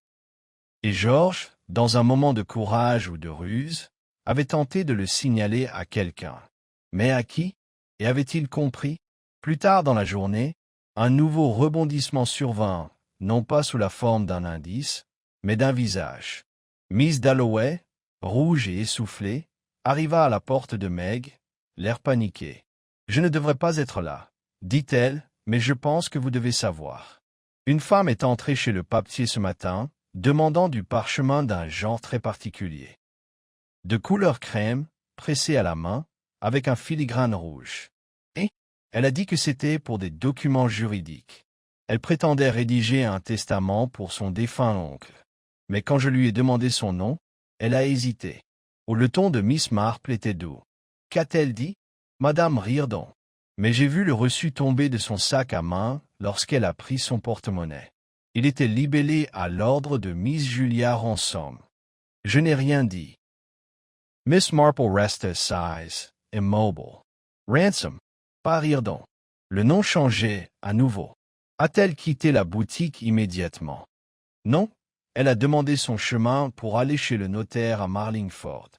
Et Georges, dans un moment de courage ou de ruse, avait tenté de le signaler à quelqu'un. Mais à qui? Et avait-il compris? Plus tard dans la journée, un nouveau rebondissement survint, non pas sous la forme d'un indice, mais d'un visage. Miss Dalloway, rouge et essoufflée, arriva à la porte de Meg, l'air paniqué. « Je ne devrais pas être là, dit-elle, mais je pense que vous devez savoir. Une femme est entrée chez le papetier ce matin, demandant du parchemin d'un genre très particulier. De couleur crème, pressé à la main, avec un filigrane rouge. Et elle a dit que c'était pour des documents juridiques. Elle prétendait rédiger un testament pour son défunt oncle. Mais quand je lui ai demandé son nom, elle a hésité. Le ton de Miss Marple était doux. Qu'a-t-elle dit? Madame Riordan. Mais j'ai vu le reçu tomber de son sac à main lorsqu'elle a pris son porte-monnaie. Il était libellé à l'ordre de Miss Julia Ransom. Je n'ai rien dit. Miss Marple resta assise, immobile. Ransom, pas Riordan. Le nom changeait, à nouveau. A-t-elle quitté la boutique immédiatement? Non, elle a demandé son chemin pour aller chez le notaire à Marlingford.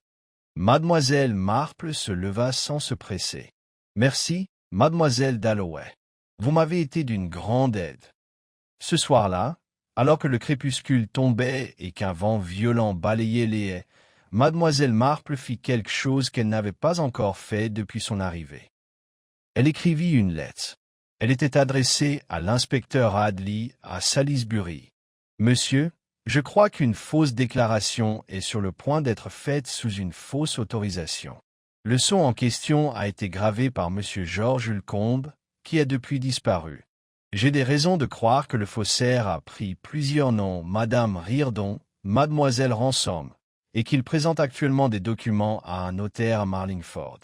Mademoiselle Marple se leva sans se presser. Merci, mademoiselle Dalloway. Vous m'avez été d'une grande aide. Ce soir-là, alors que le crépuscule tombait et qu'un vent violent balayait les haies, mademoiselle Marple fit quelque chose qu'elle n'avait pas encore fait depuis son arrivée. Elle écrivit une lettre. Elle était adressée à l'inspecteur Hadley à Salisbury. « Monsieur, Je crois qu'une fausse déclaration est sur le point d'être faite sous une fausse autorisation. Le sceau en question a été gravé par M. Georges Ulcombe, qui a depuis disparu. J'ai des raisons de croire que le faussaire a pris plusieurs noms, Madame Riordon, Mademoiselle Ransom, et qu'il présente actuellement des documents à un notaire à Marlingford.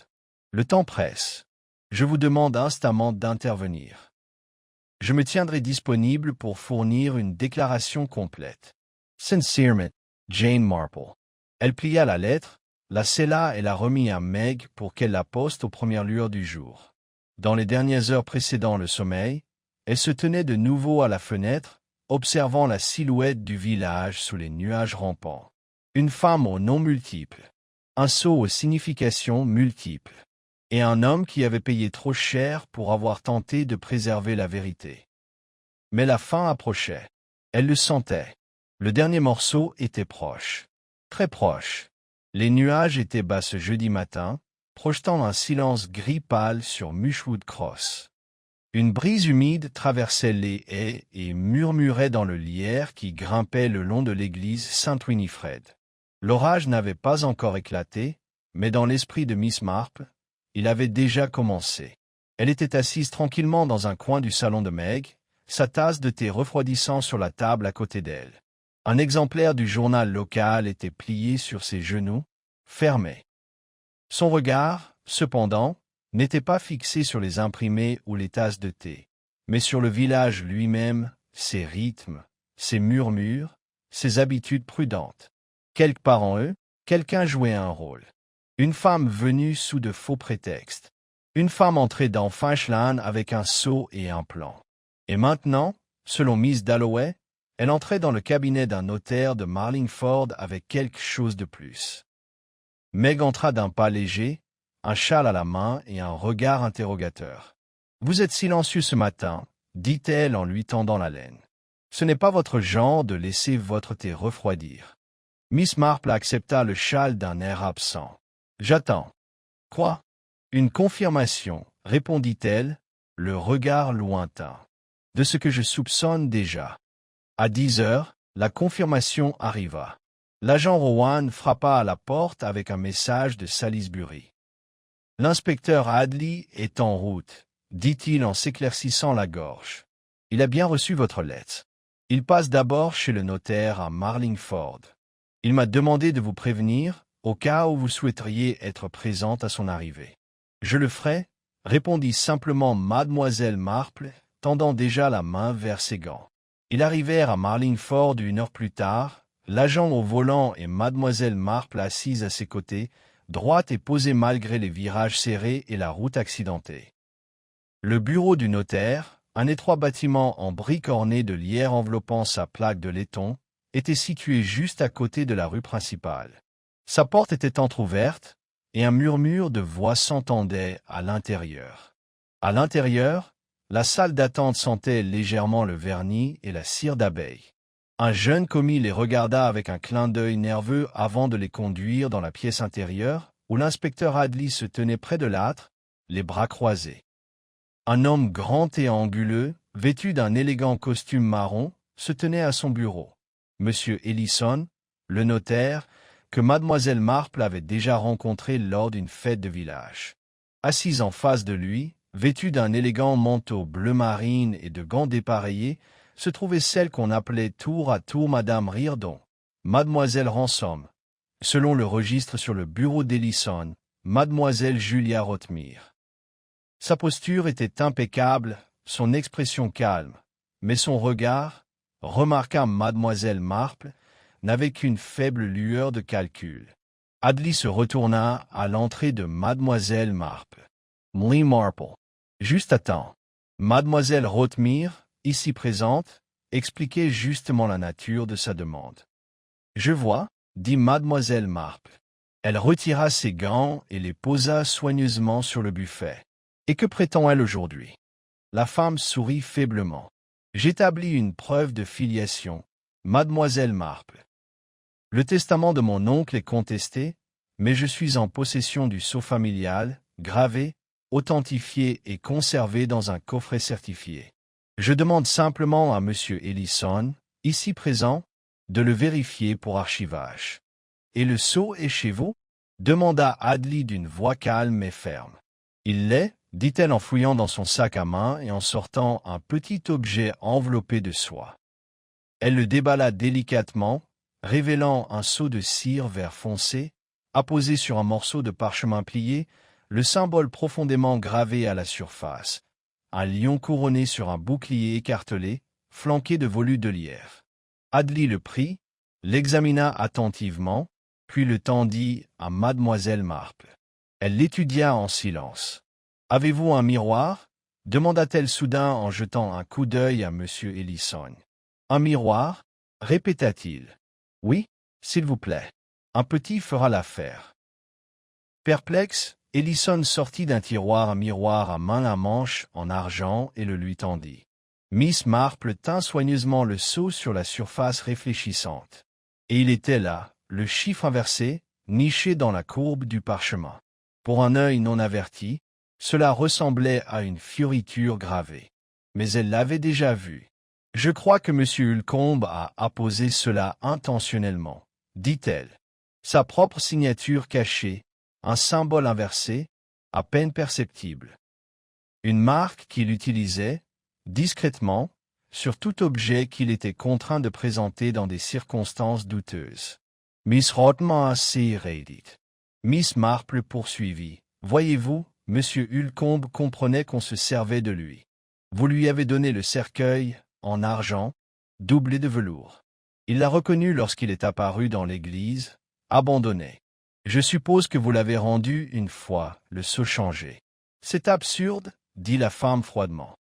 Le temps presse. Je vous demande instamment d'intervenir. Je me tiendrai disponible pour fournir une déclaration complète. Sincerement, Jane Marple. Elle plia la lettre, la scella et la remit à Meg pour qu'elle la poste aux premières lueurs du jour. Dans les dernières heures précédant le sommeil, elle se tenait de nouveau à la fenêtre, observant la silhouette du village sous les nuages rampants. Une femme aux noms multiples, un sceau aux significations multiples, et un homme qui avait payé trop cher pour avoir tenté de préserver la vérité. Mais la fin approchait. Elle le sentait. Le dernier morceau était proche. Très proche. Les nuages étaient bas ce jeudi matin, projetant un silence gris pâle sur Mushwood Cross. Une brise humide traversait les haies et murmurait dans le lierre qui grimpait le long de l'église Saint-Winifred. L'orage n'avait pas encore éclaté, mais dans l'esprit de Miss Marple, il avait déjà commencé. Elle était assise tranquillement dans un coin du salon de Meg, sa tasse de thé refroidissant sur la table à côté d'elle. Un exemplaire du journal local était plié sur ses genoux, fermé. Son regard, cependant, n'était pas fixé sur les imprimés ou les tasses de thé, mais sur le village lui-même, ses rythmes, ses murmures, ses habitudes prudentes. Quelque part en eux, quelqu'un jouait un rôle. Une femme venue sous de faux prétextes. Une femme entrée dans Finchland avec un sceau et un plan. Et maintenant, selon Miss Dalloway, elle entrait dans le cabinet d'un notaire de Marlingford avec quelque chose de plus. Meg entra d'un pas léger, un châle à la main et un regard interrogateur. « Vous êtes silencieux ce matin, » dit-elle en lui tendant la laine. « Ce n'est pas votre genre de laisser votre thé refroidir. » Miss Marple accepta le châle d'un air absent. « J'attends. »« Quoi ?»« Une confirmation, » répondit-elle, le regard lointain. « De ce que je soupçonne déjà. » À 10 heures, la confirmation arriva. L'agent Rowan frappa à la porte avec un message de Salisbury. « L'inspecteur Hadley est en route, » dit-il en s'éclaircissant la gorge. « Il a bien reçu votre lettre. Il passe d'abord chez le notaire à Marlingford. Il m'a demandé de vous prévenir, au cas où vous souhaiteriez être présente à son arrivée. »« Je le ferai, » répondit simplement Mademoiselle Marple, tendant déjà la main vers ses gants. Ils arrivèrent à Marlingford 1 heure plus tard, l'agent au volant et Mademoiselle Marple assise à ses côtés, droite et posée malgré les virages serrés et la route accidentée. Le bureau du notaire, un étroit bâtiment en briques orné de lierre enveloppant sa plaque de laiton, était situé juste à côté de la rue principale. Sa porte était entr'ouverte, et un murmure de voix s'entendait à l'intérieur. À l'intérieur, la salle d'attente sentait légèrement le vernis et la cire d'abeille. Un jeune commis les regarda avec un clin d'œil nerveux avant de les conduire dans la pièce intérieure, où l'inspecteur Hadley se tenait près de l'âtre, les bras croisés. Un homme grand et anguleux, vêtu d'un élégant costume marron, se tenait à son bureau. Monsieur Ellison, le notaire, que Mademoiselle Marple avait déjà rencontré lors d'une fête de village. Assise en face de lui, vêtue d'un élégant manteau bleu marine et de gants dépareillés, se trouvait celle qu'on appelait tour à tour Madame Riordon, Mademoiselle Ransom. Selon le registre sur le bureau d'Ellison, Mademoiselle Julia Rothmere. Sa posture était impeccable, son expression calme, mais son regard, remarqua Mademoiselle Marple, n'avait qu'une faible lueur de calcul. Hadley se retourna à l'entrée de Mademoiselle Marple. « Lee Marple. Juste à temps. Mademoiselle Rothmere, ici présente, expliquait justement la nature de sa demande. « Je vois, » dit Mademoiselle Marple. Elle retira ses gants et les posa soigneusement sur le buffet. « Et que prétend-elle aujourd'hui ?» La femme sourit faiblement. « J'établis une preuve de filiation, Mademoiselle Marple. Le testament de mon oncle est contesté, mais je suis en possession du sceau familial, gravé, authentifié et conservé dans un coffret certifié. Je demande simplement à Monsieur Ellison, ici présent, de le vérifier pour archivage. Et le sceau est chez vous? Demanda Adli d'une voix calme et ferme. Il l'est, dit-elle en fouillant dans son sac à main et en sortant un petit objet enveloppé de soie. Elle le déballa délicatement, révélant un seau de cire vert foncé, apposé sur un morceau de parchemin plié, le symbole profondément gravé à la surface, un lion couronné sur un bouclier écartelé, flanqué de volutes de lierre. Adli le prit, l'examina attentivement, puis le tendit à mademoiselle Marple. Elle l'étudia en silence. « Avez-vous un miroir ?» demanda-t-elle soudain en jetant un coup d'œil à M. Ellison. « Un miroir ?» répéta-t-il. « Oui, s'il vous plaît. Un petit fera l'affaire. » Perplexe, Ellison sortit d'un tiroir un miroir à manche en argent et le lui tendit. Miss Marple tint soigneusement le seau sur la surface réfléchissante. Et il était là, le chiffre inversé, niché dans la courbe du parchemin. Pour un œil non averti, cela ressemblait à une fioriture gravée. Mais elle l'avait déjà vu. « Je crois que M. Ulcombe a apposé cela intentionnellement, » dit-elle. Sa propre signature cachée, un symbole inversé, à peine perceptible. Une marque qu'il utilisait, discrètement, sur tout objet qu'il était contraint de présenter dans des circonstances douteuses. Miss Rodman s'y raidit. Miss Marple poursuivit. « Voyez-vous, M. Ulcombe comprenait qu'on se servait de lui. Vous lui avez donné le cercueil, en argent, doublé de velours. Il l'a reconnu lorsqu'il est apparu dans l'église, abandonné. Je suppose que vous l'avez rendu une fois, le sceau changé. »« C'est absurde, » dit la femme froidement.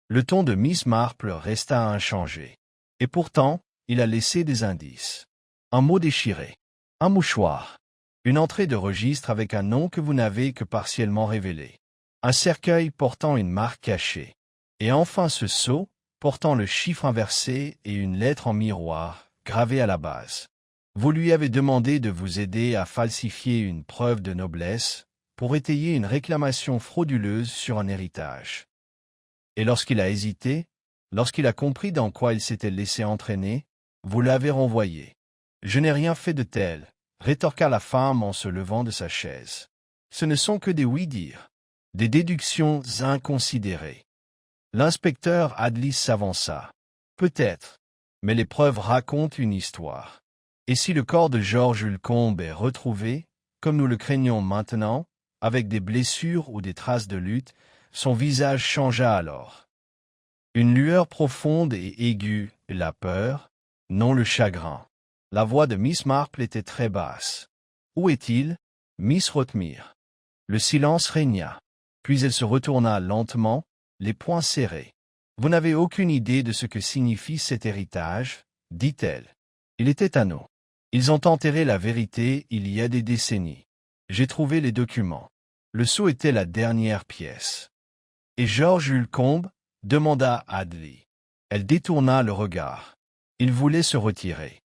Le ton de Miss Marple resta inchangé. Et pourtant, il a laissé des indices. Un mot déchiré. Un mouchoir. Une entrée de registre avec un nom que vous n'avez que partiellement révélé. Un cercueil portant une marque cachée. Et enfin ce sceau, portant le chiffre inversé et une lettre en miroir, gravée à la base. Vous lui avez demandé de vous aider à falsifier une preuve de noblesse pour étayer une réclamation frauduleuse sur un héritage. Et lorsqu'il a hésité, lorsqu'il a compris dans quoi il s'était laissé entraîner, vous l'avez renvoyé. « Je n'ai rien fait de tel, » rétorqua la femme en se levant de sa chaise. « Ce ne sont que des oui-dire, des déductions inconsidérées. » L'inspecteur Adlis s'avança. « Peut-être, mais les preuves racontent une histoire. Et si le corps de George Ulcombe est retrouvé, comme nous le craignons maintenant, avec des blessures ou des traces de lutte, son visage changea alors. Une lueur profonde et aiguë, la peur, non le chagrin. La voix de Miss Marple était très basse. « Où est-il, Miss Rotmere ?» Le silence régna. Puis elle se retourna lentement, les poings serrés. « Vous n'avez aucune idée de ce que signifie cet héritage, » dit-elle. « Il était à nous. Ils ont enterré la vérité il y a des décennies. J'ai trouvé les documents. Le sceau était la dernière pièce. »« Et George Ulcombe ?» demanda Adli. Elle détourna le regard. Il voulait se retirer.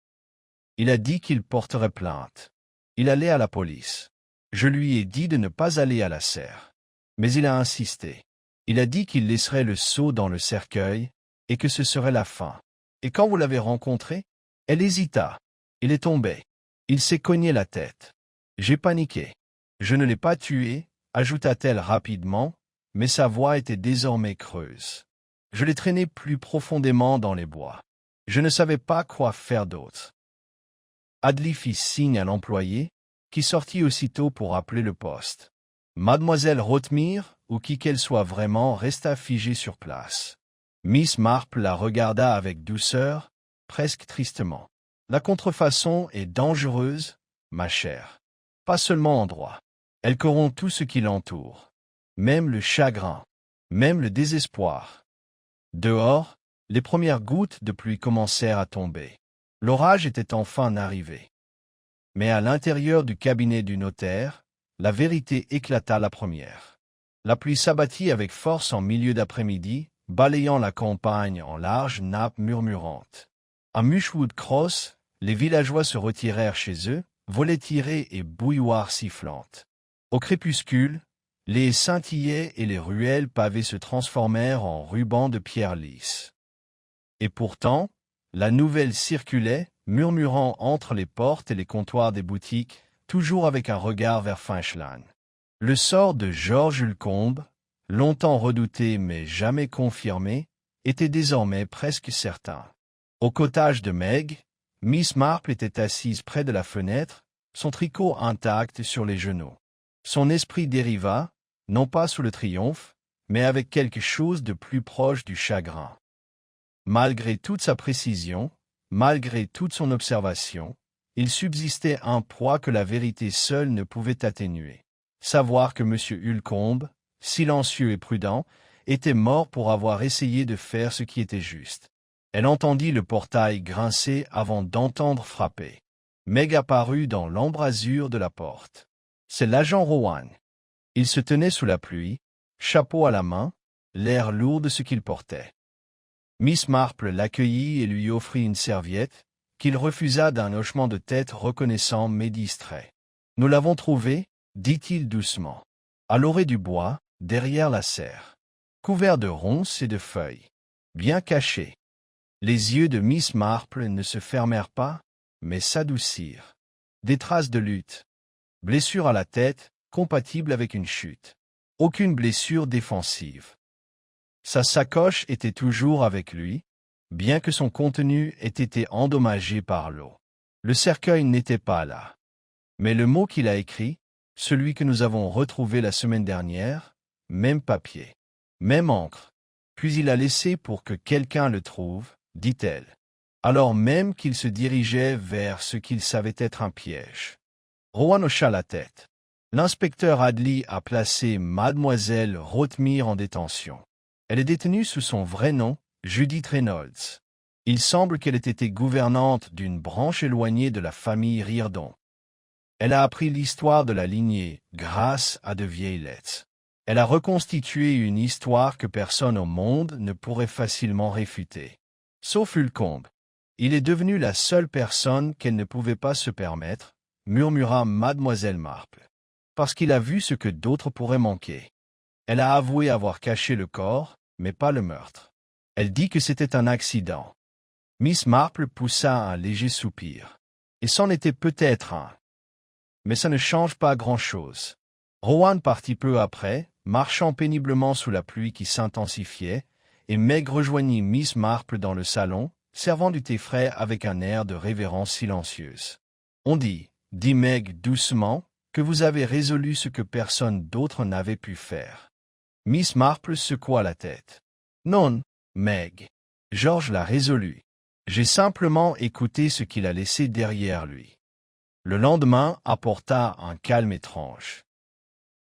Il a dit qu'il porterait plainte. Il allait à la police. Je lui ai dit de ne pas aller à la serre. Mais il a insisté. Il a dit qu'il laisserait le sceau dans le cercueil et que ce serait la fin. Et quand vous l'avez rencontré, elle hésita. Il est tombé. Il s'est cogné la tête. J'ai paniqué. Je ne l'ai pas tué, ajouta-t-elle rapidement, mais sa voix était désormais creuse. Je l'ai traîné plus profondément dans les bois. Je ne savais pas quoi faire d'autre. Adli fit signe à l'employé, qui sortit aussitôt pour appeler le poste. Mademoiselle Rotmere, ou qui qu'elle soit vraiment, resta figée sur place. Miss Marple la regarda avec douceur, presque tristement. « La contrefaçon est dangereuse, ma chère. Pas seulement en droit. Elle corrompt tout ce qui l'entoure. Même le chagrin, même le désespoir. » Dehors, les premières gouttes de pluie commencèrent à tomber. L'orage était enfin arrivé. Mais à l'intérieur du cabinet du notaire, la vérité éclata la première. La pluie s'abattit avec force en milieu d'après-midi, balayant la campagne en larges nappes murmurantes. À Mushwood Cross, les villageois se retirèrent chez eux, volets tirés et bouilloires sifflantes. Au crépuscule, les scintillets et les ruelles pavées se transformèrent en rubans de pierre lisse. Et pourtant, La nouvelle circulait, murmurant entre les portes et les comptoirs des boutiques, toujours avec un regard vers Finchlán. Le sort de Georges Ulcombe, longtemps redouté mais jamais confirmé, était désormais presque certain. Au cottage de Meg, Miss Marple était assise près de la fenêtre, son tricot intact sur les genoux. Son esprit dériva, non pas sous le triomphe, mais avec quelque chose de plus proche du chagrin. Malgré toute sa précision, malgré toute son observation, il subsistait un poids que la vérité seule ne pouvait atténuer. Savoir que M. Ulcombe, silencieux et prudent, était mort pour avoir essayé de faire ce qui était juste. Elle entendit le portail grincer avant d'entendre frapper. Meg apparut dans l'embrasure de la porte. C'est l'agent Rowan. Il se tenait sous la pluie, chapeau à la main, l'air lourd de ce qu'il portait. Miss Marple l'accueillit et lui offrit une serviette, qu'il refusa d'un hochement de tête reconnaissant mais distrait. « Nous l'avons trouvé, » dit-il doucement, « à l'orée du bois, derrière la serre, couvert de ronces et de feuilles, bien caché. » Les yeux de Miss Marple ne se fermèrent pas, mais s'adoucirent. Des traces de lutte. Blessure à la tête, compatible avec une chute. Aucune blessure défensive. Sa sacoche était toujours avec lui, bien que son contenu ait été endommagé par l'eau. Le cercueil n'était pas là. Mais le mot qu'il a écrit, celui que nous avons retrouvé la semaine dernière, même papier, même encre. Puis il a laissé pour que quelqu'un le trouve, dit-elle, alors même qu'il se dirigeait vers ce qu'il savait être un piège. Rowan hocha la tête. L'inspecteur Hadley a placé Mademoiselle Rothmere en détention. Elle est détenue sous son vrai nom, Judith Reynolds. Il semble qu'elle ait été gouvernante d'une branche éloignée de la famille Riordan. Elle a appris l'histoire de la lignée grâce à de vieilles lettres. Elle a reconstitué une histoire que personne au monde ne pourrait facilement réfuter. Sauf Ulcombe. Il est devenu la seule personne qu'elle ne pouvait pas se permettre, murmura Mademoiselle Marple. Parce qu'il a vu ce que d'autres pourraient manquer. Elle a avoué avoir caché le corps, mais pas le meurtre. Elle dit que c'était un accident. Miss Marple poussa un léger soupir. Et c'en était peut-être un. Mais ça ne change pas grand-chose. Rowan partit peu après, marchant péniblement sous la pluie qui s'intensifiait, et Meg rejoignit Miss Marple dans le salon, servant du thé frais avec un air de révérence silencieuse. « On dit Meg doucement, que vous avez résolu ce que personne d'autre n'avait pu faire. » Miss Marple secoua la tête. « Non, Meg. George l'a résolu. J'ai simplement écouté ce qu'il a laissé derrière lui. » Le lendemain apporta un calme étrange.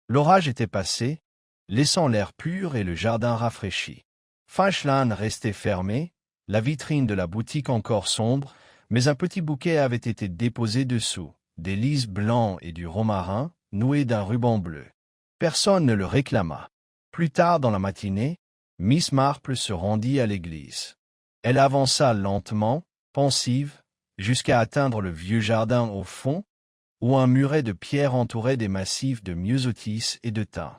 L'orage était passé, laissant l'air pur et le jardin rafraîchi. Finchlán restait fermé, la vitrine de la boutique encore sombre, mais un petit bouquet avait été déposé dessous, des lys blancs et du romarin, noués d'un ruban bleu. Personne ne le réclama. Plus tard dans la matinée, Miss Marple se rendit à l'église. Elle avança lentement, pensive, jusqu'à atteindre le vieux jardin au fond, où un muret de pierre entourait des massifs de myosotis et de thym.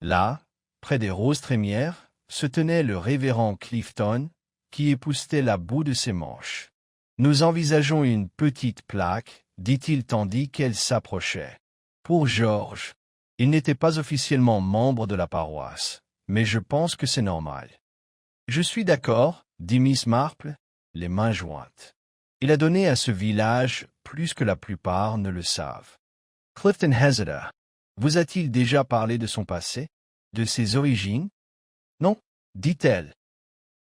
Là, près des roses trémières, se tenait le révérend Clifton, qui époussetait la boue de ses manches. « Nous envisageons une petite plaque, » dit-il tandis qu'elle s'approchait. « Pour George. Il n'était pas officiellement membre de la paroisse, mais je pense que c'est normal. »« Je suis d'accord, » dit Miss Marple, les mains jointes. « Il a donné à ce village plus que la plupart ne le savent. » Clifton hésita. Vous a-t-il déjà parlé de son passé, de ses origines? Non, dit-elle.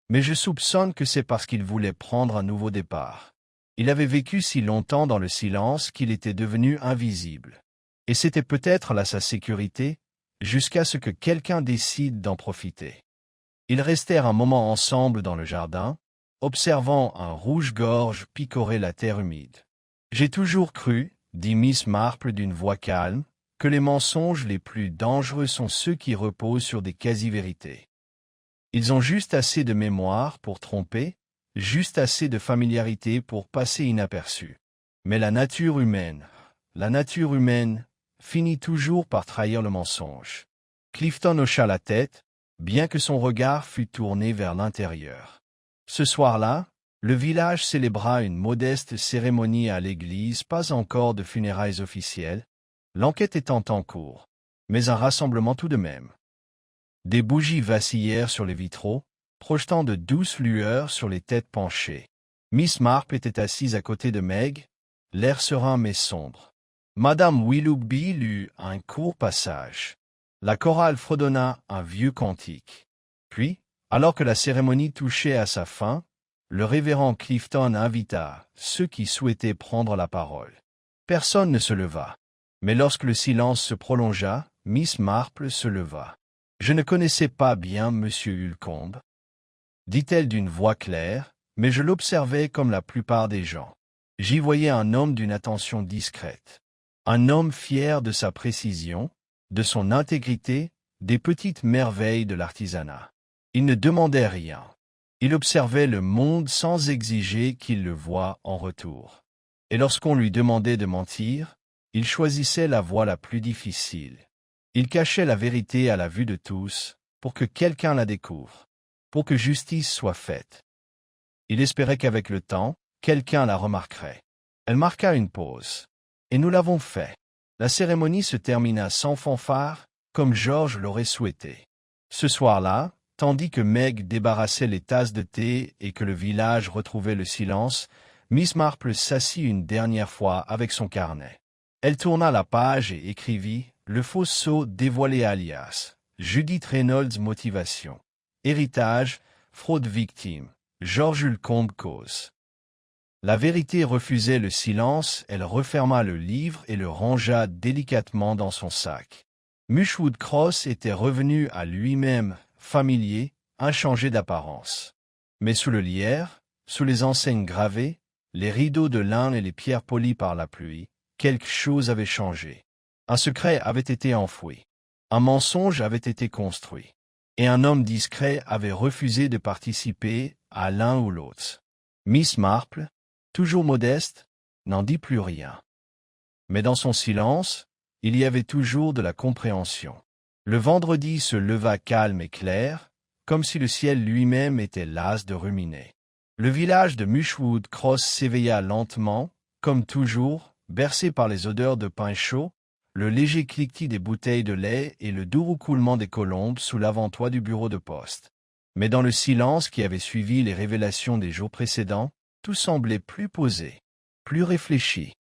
Mais je soupçonne que c'est parce qu'il voulait prendre un nouveau départ. Il avait vécu si longtemps dans le silence qu'il était devenu invisible. Et c'était peut-être là sa sécurité, jusqu'à ce que quelqu'un décide d'en profiter. Ils restèrent un moment ensemble dans le jardin, observant un rouge-gorge picorer la terre humide. « J'ai toujours cru, » dit Miss Marple d'une voix calme, « que les mensonges les plus dangereux sont ceux qui reposent sur des quasi-vérités. Ils ont juste assez de mémoire pour tromper, juste assez de familiarité pour passer inaperçus. Mais la nature humaine, finit toujours par trahir le mensonge. » Clifton hocha la tête, bien que son regard fût tourné vers l'intérieur. Ce soir-là, Le village célébra une modeste cérémonie à l'église, pas encore de funérailles officielles, l'enquête étant en cours, mais un rassemblement tout de même. Des bougies vacillèrent sur les vitraux, projetant de douces lueurs sur les têtes penchées. Miss Marple était assise à côté de Meg, l'air serein mais sombre. Madame Willoughby lut un court passage. La chorale fredonna un vieux cantique. Puis, alors que la cérémonie touchait à sa fin, le révérend Clifton invita ceux qui souhaitaient prendre la parole. Personne ne se leva. Mais lorsque le silence se prolongea, Miss Marple se leva. « Je ne connaissais pas bien Monsieur Ulcombe, » dit-elle d'une voix claire, mais je l'observais comme la plupart des gens. J'y voyais un homme d'une attention discrète. Un homme fier de sa précision, de son intégrité, des petites merveilles de l'artisanat. Il ne demandait rien. Il observait le monde sans exiger qu'il le voie en retour. Et lorsqu'on lui demandait de mentir, il choisissait la voie la plus difficile. Il cachait la vérité à la vue de tous, pour que quelqu'un la découvre, pour que justice soit faite. Il espérait qu'avec le temps, quelqu'un la remarquerait. Elle marqua une pause. Et nous l'avons fait. La cérémonie se termina sans fanfare, comme George l'aurait souhaité. Ce soir-là, tandis que Meg débarrassait les tasses de thé et que le village retrouvait le silence, Miss Marple s'assit une dernière fois avec son carnet. Elle tourna la page et écrivit « Le fausceau dévoilé alias, Judith Reynolds motivation, héritage, fraude victime, George Ulcombe cause ». La vérité refusait le silence, elle referma le livre et le rangea délicatement dans son sac. Mushwood Cross était revenu à lui-même, familier, inchangé d'apparence. Mais sous le lierre, sous les enseignes gravées, les rideaux de lin et les pierres polies par la pluie, quelque chose avait changé. Un secret avait été enfoui. Un mensonge avait été construit. Et un homme discret avait refusé de participer à l'un ou l'autre. Miss Marple, toujours modeste, n'en dit plus rien. Mais dans son silence, il y avait toujours de la compréhension. Le vendredi se leva calme et clair, comme si le ciel lui-même était las de ruminer. Le village de Mushwood Cross s'éveilla lentement, comme toujours, bercé par les odeurs de pain chaud, le léger cliquetis des bouteilles de lait et le doux roucoulement des colombes sous l'avant-toit du bureau de poste. Mais dans le silence qui avait suivi les révélations des jours précédents, tout semblait plus posé, plus réfléchi.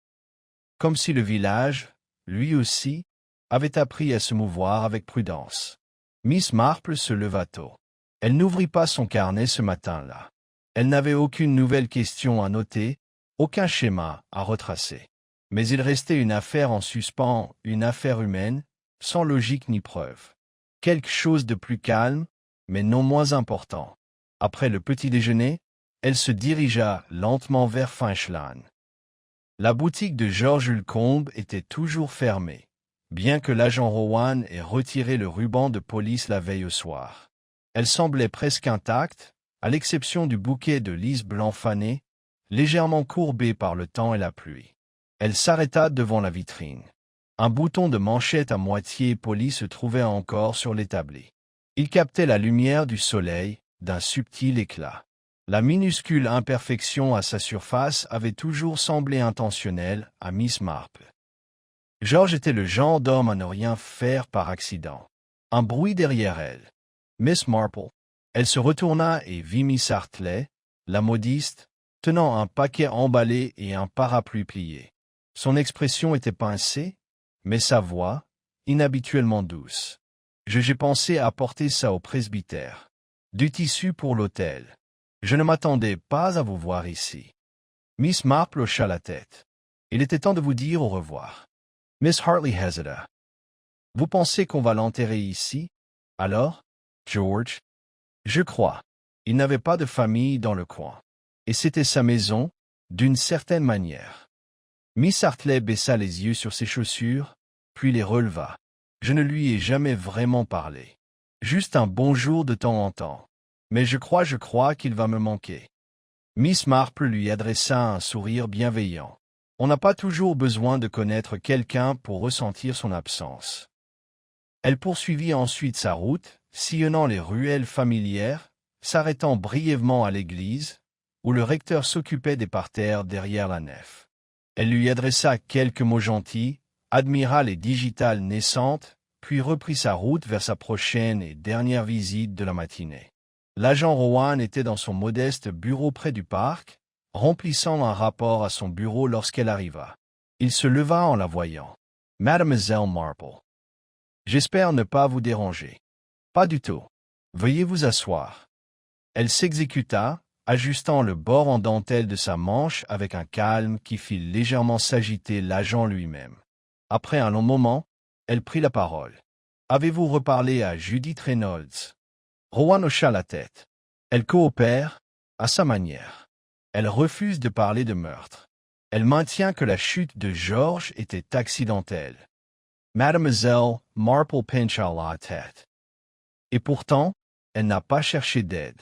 Comme si le village, lui aussi, avait appris à se mouvoir avec prudence. Miss Marple se leva tôt. Elle n'ouvrit pas son carnet ce matin-là. Elle n'avait aucune nouvelle question à noter, aucun schéma à retracer. Mais il restait une affaire en suspens, une affaire humaine, sans logique ni preuve. Quelque chose de plus calme, mais non moins important. Après le petit déjeuner, elle se dirigea lentement vers Finchland. La boutique de George Ulcombe était toujours fermée, bien que l'agent Rowan ait retiré le ruban de police la veille au soir. Elle semblait presque intacte, à l'exception du bouquet de lys blanc fané, légèrement courbé par le temps et la pluie. Elle s'arrêta devant la vitrine. Un bouton de manchette à moitié poli se trouvait encore sur l'établi. Il captait la lumière du soleil d'un subtil éclat. La minuscule imperfection à sa surface avait toujours semblé intentionnelle à Miss Marple. George était le genre d'homme à ne rien faire par accident. Un bruit derrière elle. Miss Marple. Elle se retourna et vit Miss Hartley, la modiste, tenant un paquet emballé et un parapluie plié. Son expression était pincée, mais sa voix, inhabituellement douce. J'ai pensé apporter ça au presbytère. Du tissu pour l'hôtel. Je ne m'attendais pas à vous voir ici. Miss Marple hocha la tête. Il était temps de vous dire au revoir. Miss Hartley hésita. Vous pensez qu'on va l'enterrer ici, alors, George? Je crois. Il n'avait pas de famille dans le coin. Et c'était sa maison, d'une certaine manière. Miss Hartley baissa les yeux sur ses chaussures, puis les releva. Je ne lui ai jamais vraiment parlé. Juste un bonjour de temps en temps. Mais je crois qu'il va me manquer. Miss Marple lui adressa un sourire bienveillant. On n'a pas toujours besoin de connaître quelqu'un pour ressentir son absence. Elle poursuivit ensuite sa route, sillonnant les ruelles familières, s'arrêtant brièvement à l'église, où le recteur s'occupait des parterres derrière la nef. Elle lui adressa quelques mots gentils, admira les digitales naissantes, puis reprit sa route vers sa prochaine et dernière visite de la matinée. L'agent Rowan était dans son modeste bureau près du parc, remplissant un rapport à son bureau lorsqu'elle arriva. Il se leva en la voyant. « Mademoiselle Marple. J'espère ne pas vous déranger. »« Pas du tout. Veuillez vous asseoir. » Elle s'exécuta, ajustant le bord en dentelle de sa manche avec un calme qui fit légèrement s'agiter l'agent lui-même. Après un long moment, elle prit la parole. « Avez-vous reparlé à Judith Reynolds ?» Rowan hocha la tête. Elle coopère, à sa manière. Elle refuse de parler de meurtre. Elle maintient que la chute de George était accidentelle. Mademoiselle Marple pincha la tête. Et pourtant, elle n'a pas cherché d'aide.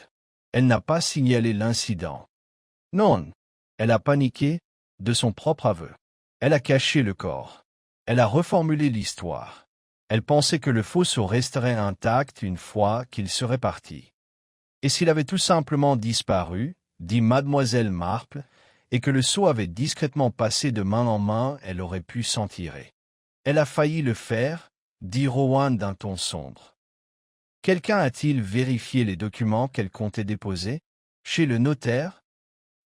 Elle n'a pas signalé l'incident. Non, elle a paniqué, de son propre aveu. Elle a caché le corps. Elle a reformulé l'histoire. Elle pensait que le fausceau resterait intact une fois qu'il serait parti. Et s'il avait tout simplement disparu, dit mademoiselle Marple, et que le seau avait discrètement passé de main en main, elle aurait pu s'en tirer. Elle a failli le faire, dit Rowan d'un ton sombre. Quelqu'un a-t-il vérifié les documents qu'elle comptait déposer? Chez le notaire?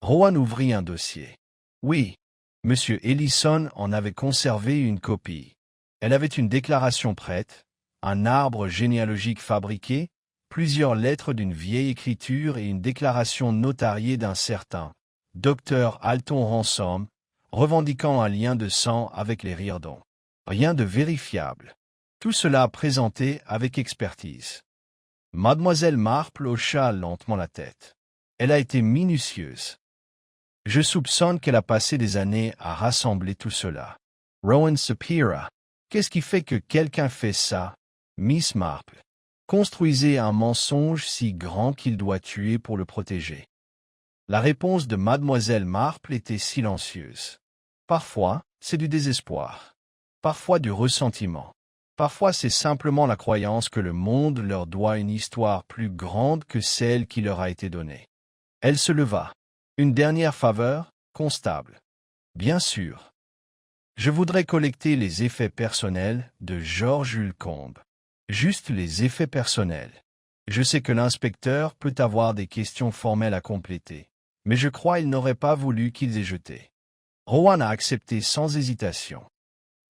Rowan ouvrit un dossier. Oui, M. Ellison en avait conservé une copie. Elle avait une déclaration prête, un arbre généalogique fabriqué, plusieurs lettres d'une vieille écriture et une déclaration notariée d'un certain Dr. Alton Ransom, revendiquant un lien de sang avec les Riordan. Rien de vérifiable. Tout cela présenté avec expertise. Mademoiselle Marple hocha lentement la tête. Elle a été minutieuse. Je soupçonne qu'elle a passé des années à rassembler tout cela. Rowan soupira. Qu'est-ce qui fait que quelqu'un fait ça, Miss Marple? Construisez un mensonge si grand qu'il doit tuer pour le protéger. La réponse de mademoiselle Marple était silencieuse. Parfois, c'est du désespoir. Parfois du ressentiment. Parfois c'est simplement la croyance que le monde leur doit une histoire plus grande que celle qui leur a été donnée. Elle se leva. Une dernière faveur, constable. Bien sûr. Je voudrais collecter les effets personnels de George Ulcombe. Juste les effets personnels. Je sais que l'inspecteur peut avoir des questions formelles à compléter, mais je crois qu'il n'aurait pas voulu qu'ils aient jeté. Rowan a accepté sans hésitation.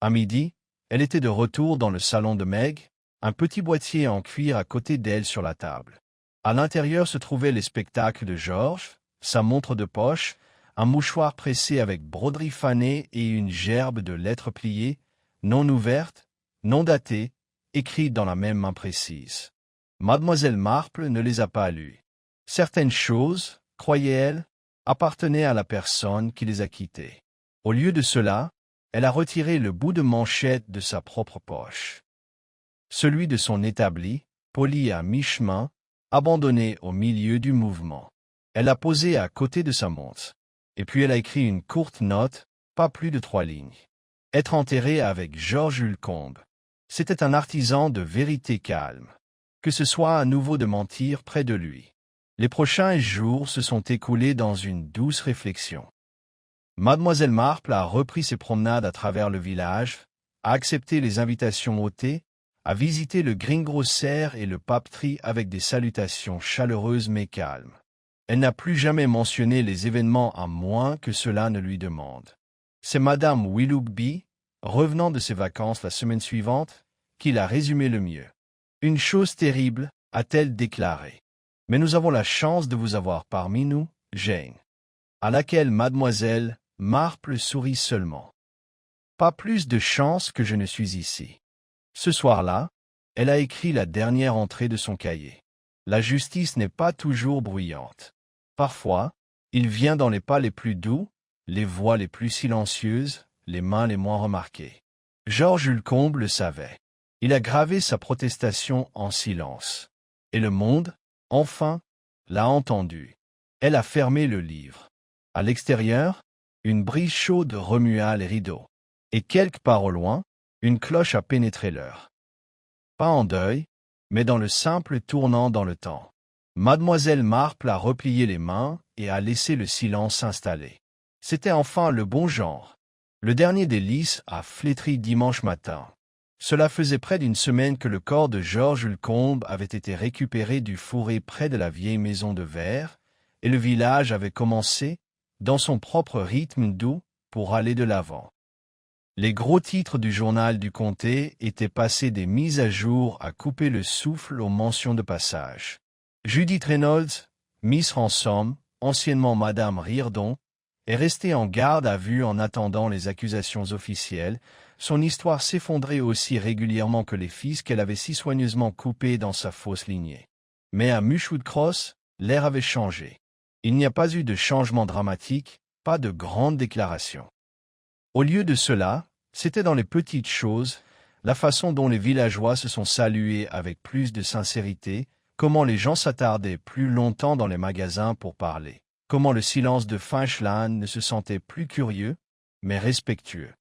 À midi, elle était de retour dans le salon de Meg, un petit boîtier en cuir à côté d'elle sur la table. À l'intérieur se trouvaient les spectacles de George, sa montre de poche, un mouchoir pressé avec broderie fanée et une gerbe de lettres pliées, non ouvertes, non datées, écrites dans la même main précise. Mademoiselle Marple ne les a pas lues. Certaines choses, croyait-elle, appartenaient à la personne qui les a quittées. Au lieu de cela, elle a retiré le bout de manchette de sa propre poche. Celui de son établi, poli à mi-chemin, abandonné au milieu du mouvement. Elle l'a posé à côté de sa montre. Et puis elle a écrit une courte note, pas plus de 3 lignes. Être enterré avec George Ulcombe. C'était un artisan de vérité calme. Que ce soit à nouveau de mentir près de lui. Les prochains jours se sont écoulés dans une douce réflexion. Mademoiselle Marple a repris ses promenades à travers le village, a accepté les invitations au thé, a visité le greengrocer et le papeterie avec des salutations chaleureuses mais calmes. Elle n'a plus jamais mentionné les événements à moins que cela ne lui demande. C'est Madame Willoughby, revenant de ses vacances la semaine suivante, qui l'a résumé le mieux. Une chose terrible, a-t-elle déclaré. Mais nous avons la chance de vous avoir parmi nous, Jane. À laquelle mademoiselle Marple sourit seulement. Pas plus de chance que je ne suis ici. Ce soir-là, elle a écrit la dernière entrée de son cahier. La justice n'est pas toujours bruyante. Parfois, il vient dans les pas les plus doux, les voix les plus silencieuses, les mains les moins remarquées. George Ulcombe le savait. Il a gravé sa protestation en silence. Et le monde, enfin, l'a entendu. Elle a fermé le livre. À l'extérieur, une brise chaude remua les rideaux. Et quelque part au loin, une cloche a pénétré l'heure. Pas en deuil, mais dans le simple tournant dans le temps. Mademoiselle Marple a replié les mains et a laissé le silence s'installer. C'était enfin le bon genre. Le dernier des lys a flétri dimanche matin. Cela faisait près d'une semaine que le corps de Georges Ulcombe avait été récupéré du fourré près de la vieille maison de verre, et le village avait commencé, dans son propre rythme doux, pour aller de l'avant. Les gros titres du journal du comté étaient passés des mises à jour à couper le souffle aux mentions de passage. Judith Reynolds, Miss Ransom, anciennement Madame Riordon, est restée en garde à vue en attendant les accusations officielles. Son histoire s'effondrait aussi régulièrement que les fils qu'elle avait si soigneusement coupés dans sa fausse lignée. Mais à Mushwood Cross, l'air avait changé. Il n'y a pas eu de changement dramatique, pas de grandes déclarations. Au lieu de cela, c'était dans les petites choses, la façon dont les villageois se sont salués avec plus de sincérité, comment les gens s'attardaient plus longtemps dans les magasins pour parler, comment le silence de Finchland ne se sentait plus curieux, mais respectueux.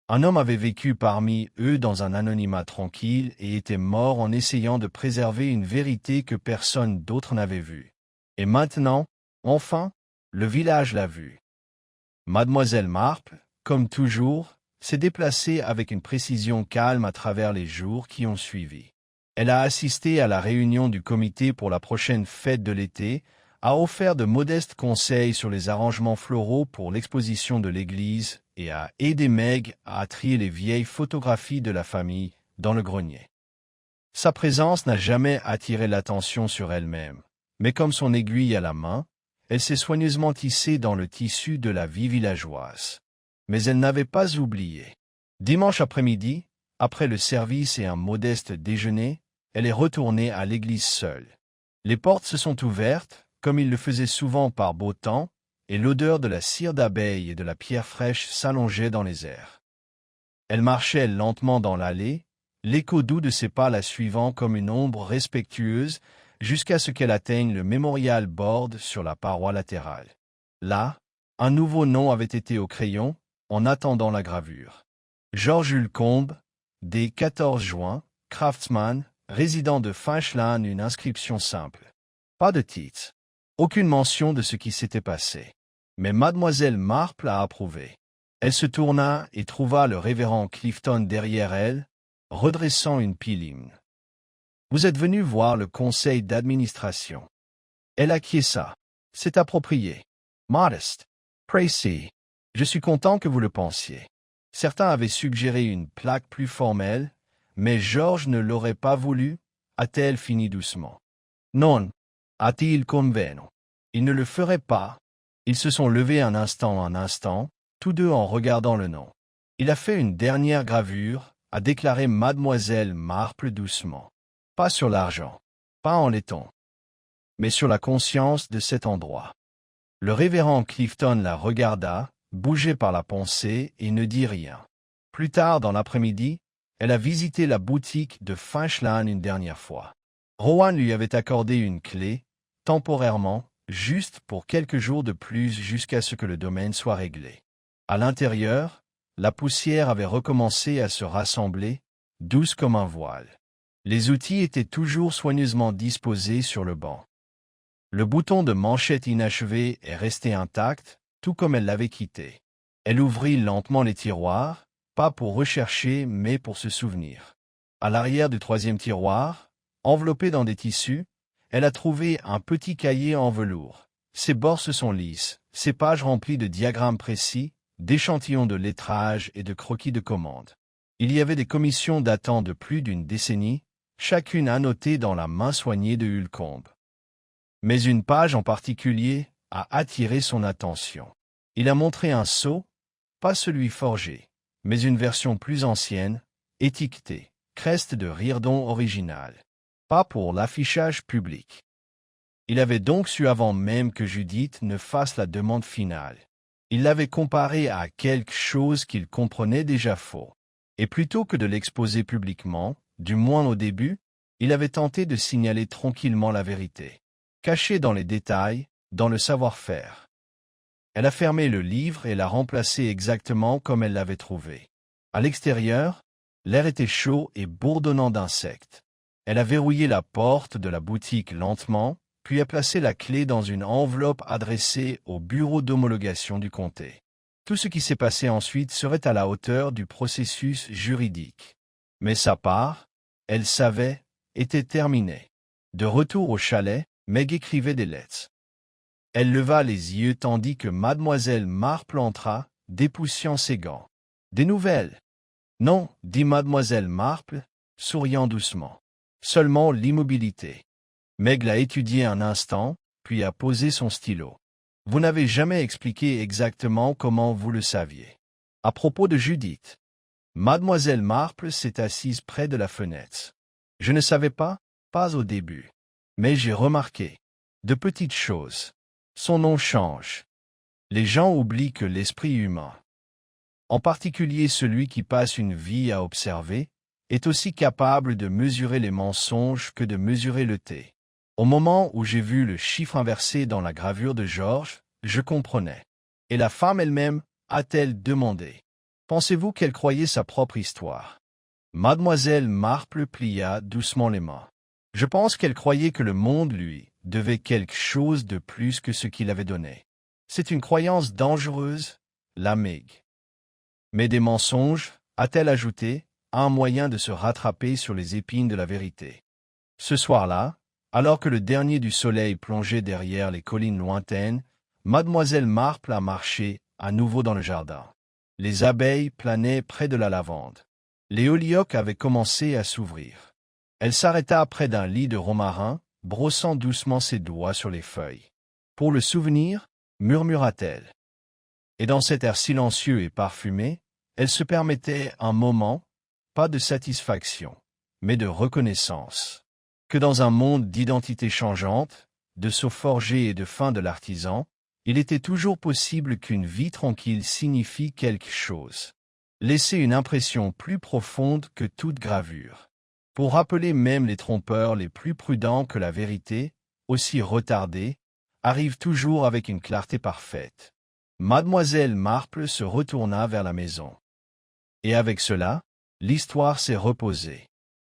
Un homme avait vécu parmi eux dans un anonymat tranquille et était mort en essayant de préserver une vérité que personne d'autre n'avait vue. Et maintenant, enfin, le village l'a vue. Mademoiselle Marple, comme toujours, s'est déplacée avec une précision calme à travers les jours qui ont suivi. Elle a assisté à la réunion du comité pour la prochaine fête de l'été, a offert de modestes conseils sur les arrangements floraux pour l'exposition de l'église et a aidé Meg à trier les vieilles photographies de la famille dans le grenier. Sa présence n'a jamais attiré l'attention sur elle-même, mais comme son aiguille à la main, elle s'est soigneusement tissée dans le tissu de la vie villageoise. Mais elle n'avait pas oublié. Dimanche après-midi, après le service et un modeste déjeuner, elle est retournée à l'église seule. Les portes se sont ouvertes, comme il le faisait souvent par beau temps, et l'odeur de la cire d'abeille et de la pierre fraîche s'allongeait dans les airs. Elle marchait lentement dans l'allée, l'écho doux de ses pas la suivant comme une ombre respectueuse, jusqu'à ce qu'elle atteigne le Memorial Board sur la paroi latérale. Là, un nouveau nom avait été au crayon, en attendant la gravure. Georges Ulcombe, dès 14 juin, craftsman, résident de Finchland, une inscription simple. Pas de titre. Aucune mention de ce qui s'était passé. Mais mademoiselle Marple a approuvé. Elle se tourna et trouva le révérend Clifton derrière elle, redressant une pile. « Vous êtes venu voir le conseil d'administration. » Elle acquiesça. « C'est approprié. Modeste. Précis. Je suis content que vous le pensiez. » Certains avaient suggéré une plaque plus formelle, mais Georges ne l'aurait pas voulu, a-t-elle fini doucement. « Non, a-t-il convenu. Il ne le ferait pas. » Ils se sont levés un instant, tous deux en regardant le nom. Il a fait une dernière gravure, a déclaré mademoiselle Marple doucement. Pas sur l'argent, pas en laiton, mais sur la conscience de cet endroit. Le révérend Clifton la regarda, bougé par la pensée, et ne dit rien. Plus tard dans l'après-midi, elle a visité la boutique de Finchland une dernière fois. Rowan lui avait accordé une clé, temporairement, juste pour quelques jours de plus jusqu'à ce que le domaine soit réglé. À l'intérieur, la poussière avait recommencé à se rassembler, douce comme un voile. Les outils étaient toujours soigneusement disposés sur le banc. Le bouton de manchette inachevé est resté intact, tout comme elle l'avait quitté. Elle ouvrit lentement les tiroirs, pas pour rechercher, mais pour se souvenir. À l'arrière du troisième tiroir, enveloppé dans des tissus, elle a trouvé un petit cahier en velours. Ses bords sont lisses, ses pages remplies de diagrammes précis, d'échantillons de lettrage et de croquis de commandes. Il y avait des commissions datant de plus d'une décennie, chacune annotée dans la main soignée de Ulcombe. Mais une page en particulier a attiré son attention. Il a montré un sceau, pas celui forgé, mais une version plus ancienne, étiquetée, crest de Riordon original. Pas pour l'affichage public. Il avait donc su avant même que Judith ne fasse la demande finale. Il l'avait comparé à quelque chose qu'il comprenait déjà faux. Et plutôt que de l'exposer publiquement, du moins au début, il avait tenté de signaler tranquillement la vérité, cachée dans les détails, dans le savoir-faire. Elle a fermé le livre et l'a remplacé exactement comme elle l'avait trouvé. À l'extérieur, l'air était chaud et bourdonnant d'insectes. Elle a verrouillé la porte de la boutique lentement, puis a placé la clé dans une enveloppe adressée au bureau d'homologation du comté. Tout ce qui s'est passé ensuite serait à la hauteur du processus juridique. Mais sa part, elle savait, était terminée. De retour au chalet, Meg écrivait des lettres. Elle leva les yeux tandis que mademoiselle Marple entra, dépoussiant ses gants. « Des nouvelles ?» ?»« Non, » dit mademoiselle Marple, souriant doucement. « Seulement l'immobilité. » Meg l'a étudié un instant, puis a posé son stylo. « Vous n'avez jamais expliqué exactement comment vous le saviez. » À propos de Judith. Mademoiselle Marple s'est assise près de la fenêtre. « Je ne savais pas au début. Mais j'ai remarqué. De petites choses. Son nom change. Les gens oublient que l'esprit humain, en particulier celui qui passe une vie à observer, est aussi capable de mesurer les mensonges que de mesurer le thé. Au moment où j'ai vu le chiffre inversé dans la gravure de Georges, je comprenais. Et la femme elle-même a-t-elle demandé? Pensez-vous qu'elle croyait sa propre histoire? » Mademoiselle Marple plia doucement les mains. « Je pense qu'elle croyait que le monde lui devait quelque chose de plus que ce qu'il avait donné. C'est une croyance dangereuse, la Meg. Mais des mensonges, a-t-elle ajouté, un moyen de se rattraper sur les épines de la vérité. Ce soir-là, alors que le dernier du soleil plongeait derrière les collines lointaines, mademoiselle Marple a marché à nouveau dans le jardin. Les abeilles planaient près de la lavande. Les hollyhocks avaient commencé à s'ouvrir. Elle s'arrêta près d'un lit de romarin, brossant doucement ses doigts sur les feuilles. « Pour le souvenir » murmura-t-elle. Et dans cet air silencieux et parfumé, elle se permettait un moment, pas de satisfaction, mais de reconnaissance. Que dans un monde d'identités changeantes, de sauts forgés et de fin de l'artisan, il était toujours possible qu'une vie tranquille signifie quelque chose. Laisser une impression plus profonde que toute gravure. Pour rappeler même les trompeurs les plus prudents que la vérité, aussi retardée, arrive toujours avec une clarté parfaite. Mademoiselle Marple se retourna vers la maison. Et avec cela, l'histoire s'est reposée.